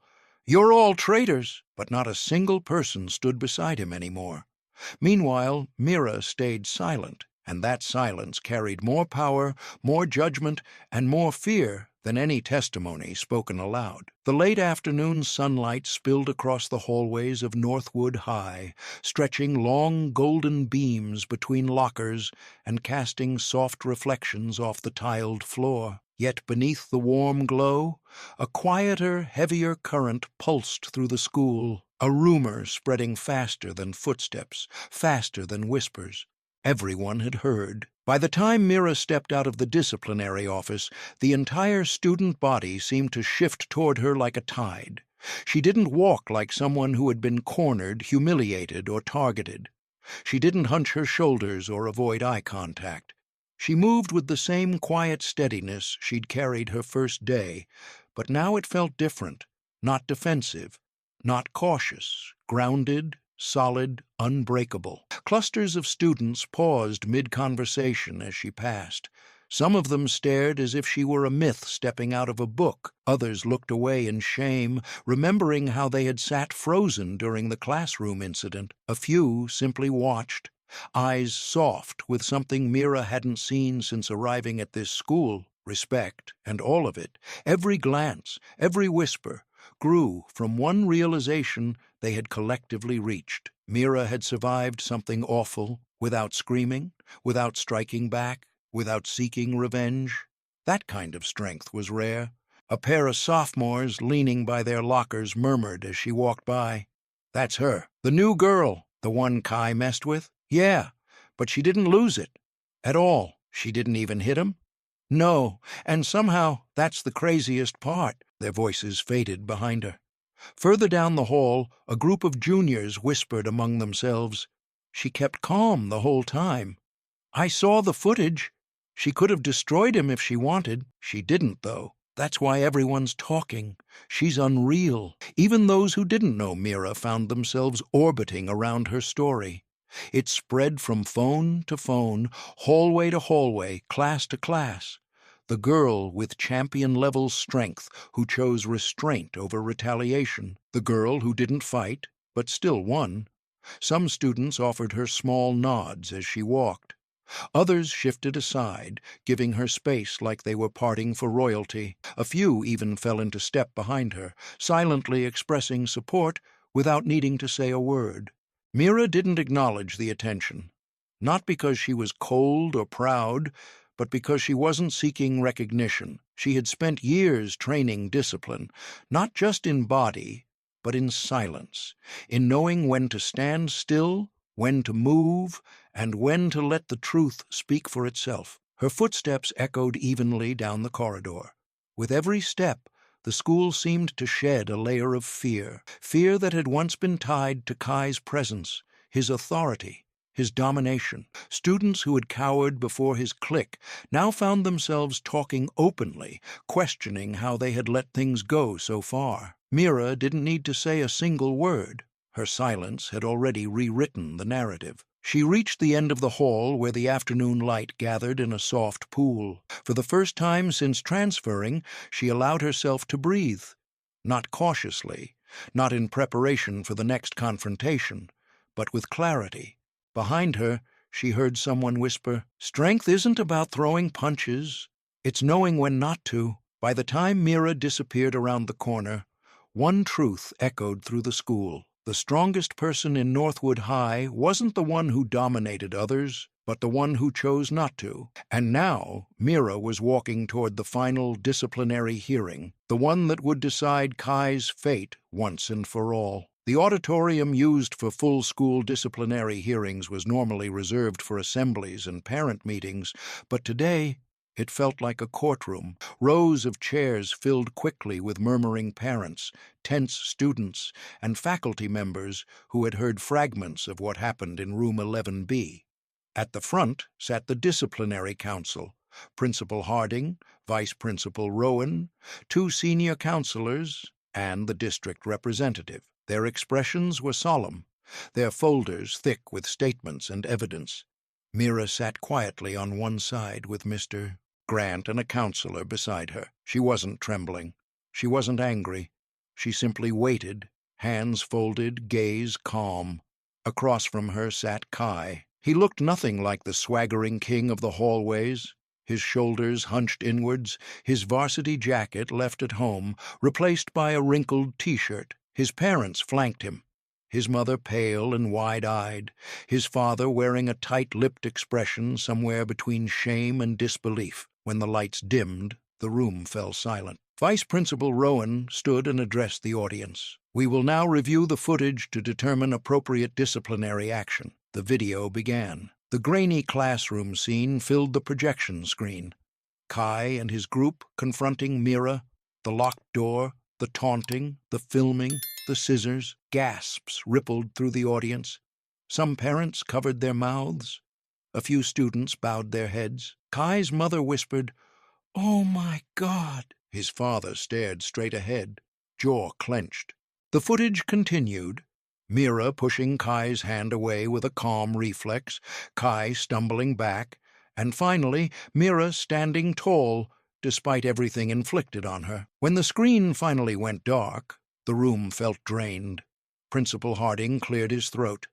"You're all traitors!" But not a single person stood beside him anymore. Meanwhile, Mira stayed silent, and that silence carried more power, more judgment, and more fear than any testimony spoken aloud. The late afternoon sunlight spilled across the hallways of Northwood High, stretching long golden beams between lockers and casting soft reflections off the tiled floor. Yet beneath the warm glow, a quieter, heavier current pulsed through the school, a rumor spreading faster than footsteps, faster than whispers. Everyone had heard. By the time Mira stepped out of the disciplinary office, the entire student body seemed to shift toward her like a tide. She didn't walk like someone who had been cornered, humiliated, or targeted. She didn't hunch her shoulders or avoid eye contact. She moved with the same quiet steadiness she'd carried her first day, but now it felt different, not defensive, not cautious, grounded, solid, unbreakable. Clusters of students paused mid-conversation as she passed. Some of them stared as if she were a myth stepping out of a book. Others looked away in shame, remembering how they had sat frozen during the classroom incident. A few simply watched, eyes soft with something Mira hadn't seen since arriving at this school. Respect, and all of it, every glance, every whisper, grew from one realization they had collectively reached. Mira had survived something awful without screaming, without striking back, without seeking revenge. That kind of strength was rare. A pair of sophomores leaning by their lockers murmured as she walked by, "That's her. The new girl, the one Kai messed with? Yeah, but she didn't lose it. At all. She didn't even hit him? No, and somehow that's the craziest part." Their voices faded behind her. Further down the hall, a group of juniors whispered among themselves, "She kept calm the whole time. I saw the footage. She could have destroyed him if she wanted. She didn't, though. That's why everyone's talking. She's unreal." Even those who didn't know Mira found themselves orbiting around her story. It spread from phone to phone, hallway to hallway, class to class. The girl with champion-level strength who chose restraint over retaliation. The girl who didn't fight, but still won. Some students offered her small nods as she walked. Others shifted aside, giving her space like they were parting for royalty. A few even fell into step behind her, silently expressing support without needing to say a word. Mira didn't acknowledge the attention, not because she was cold or proud, but because she wasn't seeking recognition. She had spent years training discipline, not just in body, but in silence, in knowing when to stand still, when to move, and when to let the truth speak for itself. Her footsteps echoed evenly down the corridor. With every step, the school seemed to shed a layer of fear, fear that had once been tied to Kai's presence, his authority, his domination. Students who had cowered before his clique now found themselves talking openly, questioning how they had let things go so far. Mira didn't need to say a single word. Her silence had already rewritten the narrative. She reached the end of the hall where the afternoon light gathered in a soft pool. For the first time since transferring, she allowed herself to breathe. Not cautiously, not in preparation for the next confrontation, but with clarity. Behind her, she heard someone whisper, "Strength isn't about throwing punches. It's knowing when not to." By the time Mira disappeared around the corner, one truth echoed through the school. The strongest person in Northwood High wasn't the one who dominated others, but the one who chose not to. And now Mira was walking toward the final disciplinary hearing, the one that would decide Kai's fate once and for all. The auditorium used for full school disciplinary hearings was normally reserved for assemblies and parent meetings, but today it felt like a courtroom. Rows of chairs filled quickly with murmuring parents, tense students, and faculty members who had heard fragments of what happened in room 11B. At the front sat the disciplinary council, Principal Harding, Vice Principal Rowan, two senior counselors, and the district representative. Their expressions were solemn, their folders thick with statements and evidence. Mira sat quietly on one side with Mr. Grant and a counselor beside her. She wasn't trembling. She wasn't angry. She simply waited, hands folded, gaze calm. Across from her sat Kai. He looked nothing like the swaggering king of the hallways. His shoulders hunched inwards, his varsity jacket left at home, replaced by a wrinkled T-shirt. His parents flanked him, his mother pale and wide-eyed, his father wearing a tight-lipped expression somewhere between shame and disbelief. When the lights dimmed, the room fell silent. Vice Principal Rowan stood and addressed the audience. "We will now review the footage to determine appropriate disciplinary action." The video began. The grainy classroom scene filled the projection screen. Kai and his group confronting Mira, the locked door, the taunting, the filming, the scissors. Gasps rippled through the audience. Some parents covered their mouths. A few students bowed their heads. Kai's mother whispered, "Oh my God!" His father stared straight ahead, jaw clenched. The footage continued. Mira pushing Kai's hand away with a calm reflex, Kai stumbling back, and finally Mira standing tall, despite everything inflicted on her. When the screen finally went dark, the room felt drained. Principal Harding cleared his throat.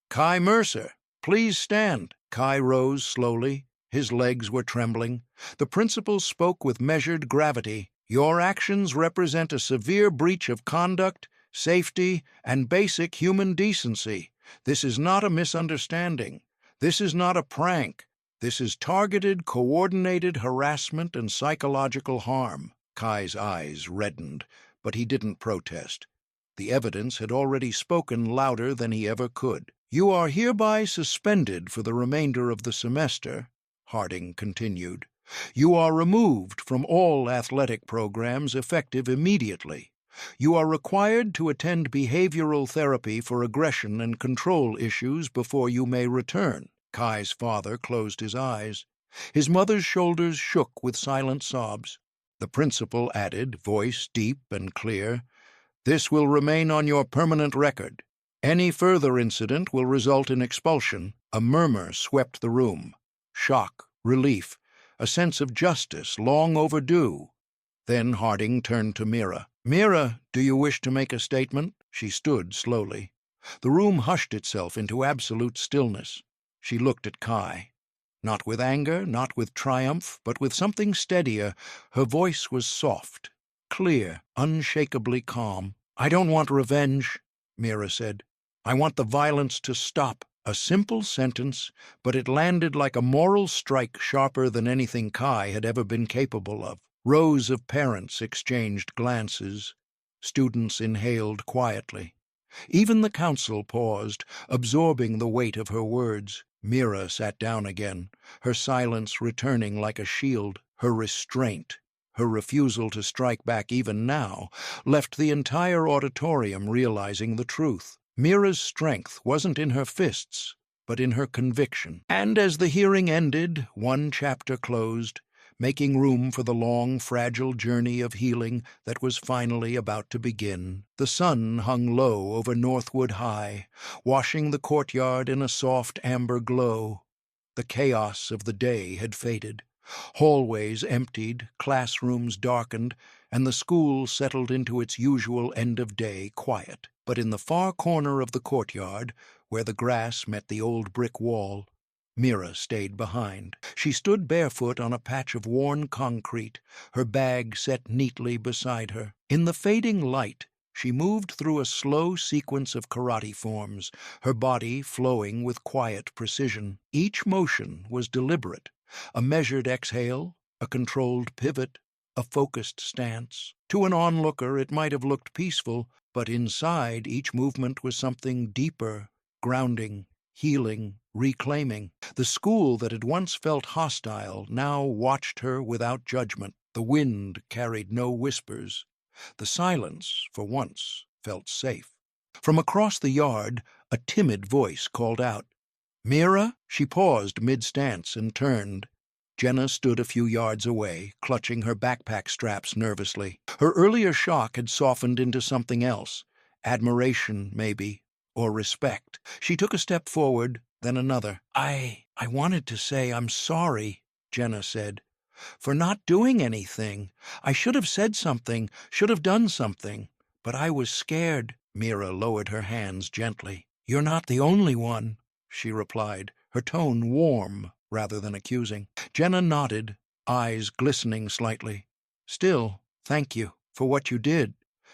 "Kai Mercer, please stand." Kai rose slowly. His legs were trembling. The principal spoke with measured gravity. "Your actions represent a severe breach of conduct, safety, and basic human decency. This is not a misunderstanding. This is not a prank. This is targeted, coordinated harassment and psychological harm." Kai's eyes reddened, but he didn't protest. The evidence had already spoken louder than he ever could. "You are hereby suspended for the remainder of the semester," Harding continued. "You are removed from all athletic programs effective immediately. You are required to attend behavioral therapy for aggression and control issues before you may return." Kai's father closed his eyes. His mother's shoulders shook with silent sobs. The principal added, voice deep and clear, "This will remain on your permanent record. Any further incident will result in expulsion." A murmur swept the room. Shock, relief, a sense of justice long overdue. Then Harding turned to Mira. "Mira, do you wish to make a statement?" She stood slowly. The room hushed itself into absolute stillness. She looked at Kai. Not with anger, not with triumph, but with something steadier. Her voice was soft, clear, unshakably calm. "I don't want revenge," Mira said. "I want the violence to stop." A simple sentence, but it landed like a moral strike sharper than anything Kai had ever been capable of. Rows of parents exchanged glances. Students inhaled quietly. Even the council paused, absorbing the weight of her words. Mira sat down again, her silence returning like a shield. Her restraint, her refusal to strike back even now, left the entire auditorium realizing the truth. Mira's strength wasn't in her fists, but in her conviction. And as the hearing ended, one chapter closed, making room for the long, fragile journey of healing that was finally about to begin. The sun hung low over Northwood High, washing the courtyard in a soft amber glow. The chaos of the day had faded. Hallways emptied, classrooms darkened, and the school settled into its usual end-of-day quiet. But in the far corner of the courtyard, where the grass met the old brick wall, Mira stayed behind. She stood barefoot on a patch of worn concrete, her bag set neatly beside her. In the fading light, she moved through a slow sequence of karate forms, her body flowing with quiet precision. Each motion was deliberate, a measured exhale, a controlled pivot, a focused stance. To an onlooker it might have looked peaceful, but inside each movement was something deeper, grounding, healing, reclaiming. The school that had once felt hostile now watched her without judgment. The wind carried no whispers. The silence, for once, felt safe. From across the yard, a timid voice called out, "Mira?" She paused mid-stance and turned. Jenna stood a few yards away, clutching her backpack straps nervously. Her earlier shock had softened into something else. Admiration, maybe, or respect. She took a step forward, then another. I wanted to say I'm sorry," Jenna said, "for not doing anything. I should have said something, should have done something. But I was scared. Mira lowered her hands gently. You're not the only one, she replied, her tone warm rather than accusing. Jenna nodded, eyes glistening slightly. Still, thank you for what you did,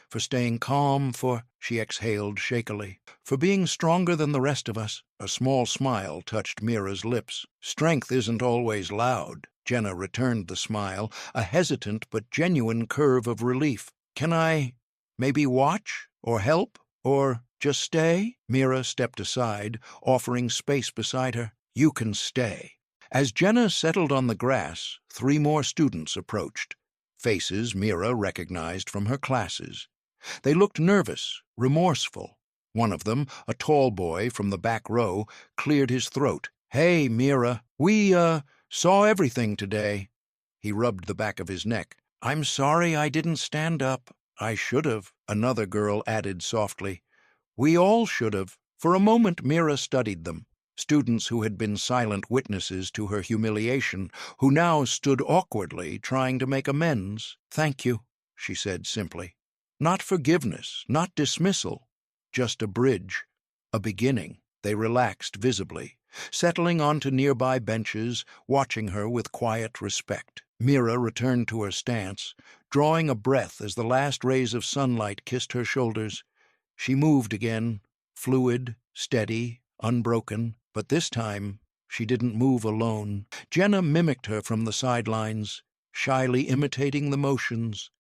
for staying calm, she exhaled shakily, for being stronger than the rest of us. A small smile touched Mira's lips. Strength isn't always loud. Jenna returned the smile, a hesitant but genuine curve of relief. Can I maybe watch or help or just stay? Mira stepped aside, offering space beside her. You can stay. As Jenna settled on the grass, 3 more students approached. Faces Mira recognized from her classes. They looked nervous, remorseful. One of them, a tall boy from the back row, cleared his throat. Hey, Mira, we, saw everything today. He rubbed the back of his neck. I'm sorry I didn't stand up. I should have, another girl added softly. We all should have. For a moment, Mira studied them. Students who had been silent witnesses to her humiliation, who now stood awkwardly trying to make amends. Thank you, she said simply. Not forgiveness, not dismissal, just a bridge, a beginning. They relaxed visibly, settling onto nearby benches, watching her with quiet respect. Mira returned to her stance, drawing a breath as the last rays of sunlight kissed her shoulders. She moved again, fluid, steady, unbroken, but this time she didn't move alone. Jenna mimicked her from the sidelines, shyly imitating the motions.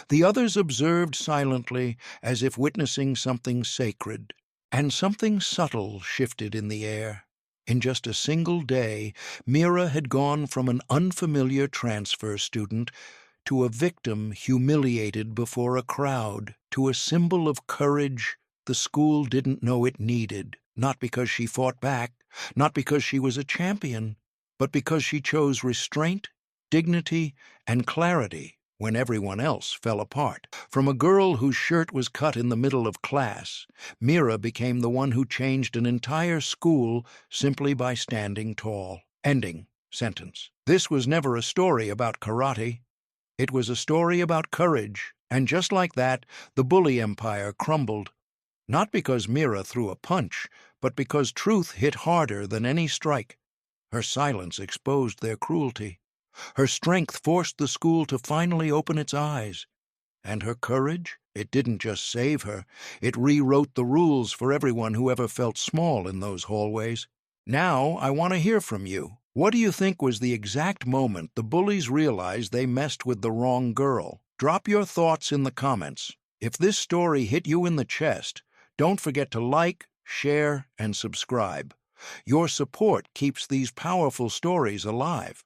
The others observed silently, as if witnessing something sacred, and something subtle shifted in the air. In just a single day, Mira had gone from an unfamiliar transfer student to a victim humiliated before a crowd, to a symbol of courage the school didn't know it needed, not because she fought back, not because she was a champion, but because she chose restraint, dignity, and clarity when everyone else fell apart. From a girl whose shirt was cut in the middle of class, Mira became the one who changed an entire school simply by standing tall. Ending sentence. This was never a story about karate. It was a story about courage, and just like that, the bully empire crumbled. Not because Mira threw a punch, but because truth hit harder than any strike. Her silence exposed their cruelty. Her strength forced the school to finally open its eyes. And her courage? It didn't just save her. It rewrote the rules for everyone who ever felt small in those hallways. Now, I want to hear from you. What do you think was the exact moment the bullies realized they messed with the wrong girl? Drop your thoughts in the comments. If this story hit you in the chest, don't forget to like, share, and subscribe. Your support keeps these powerful stories alive.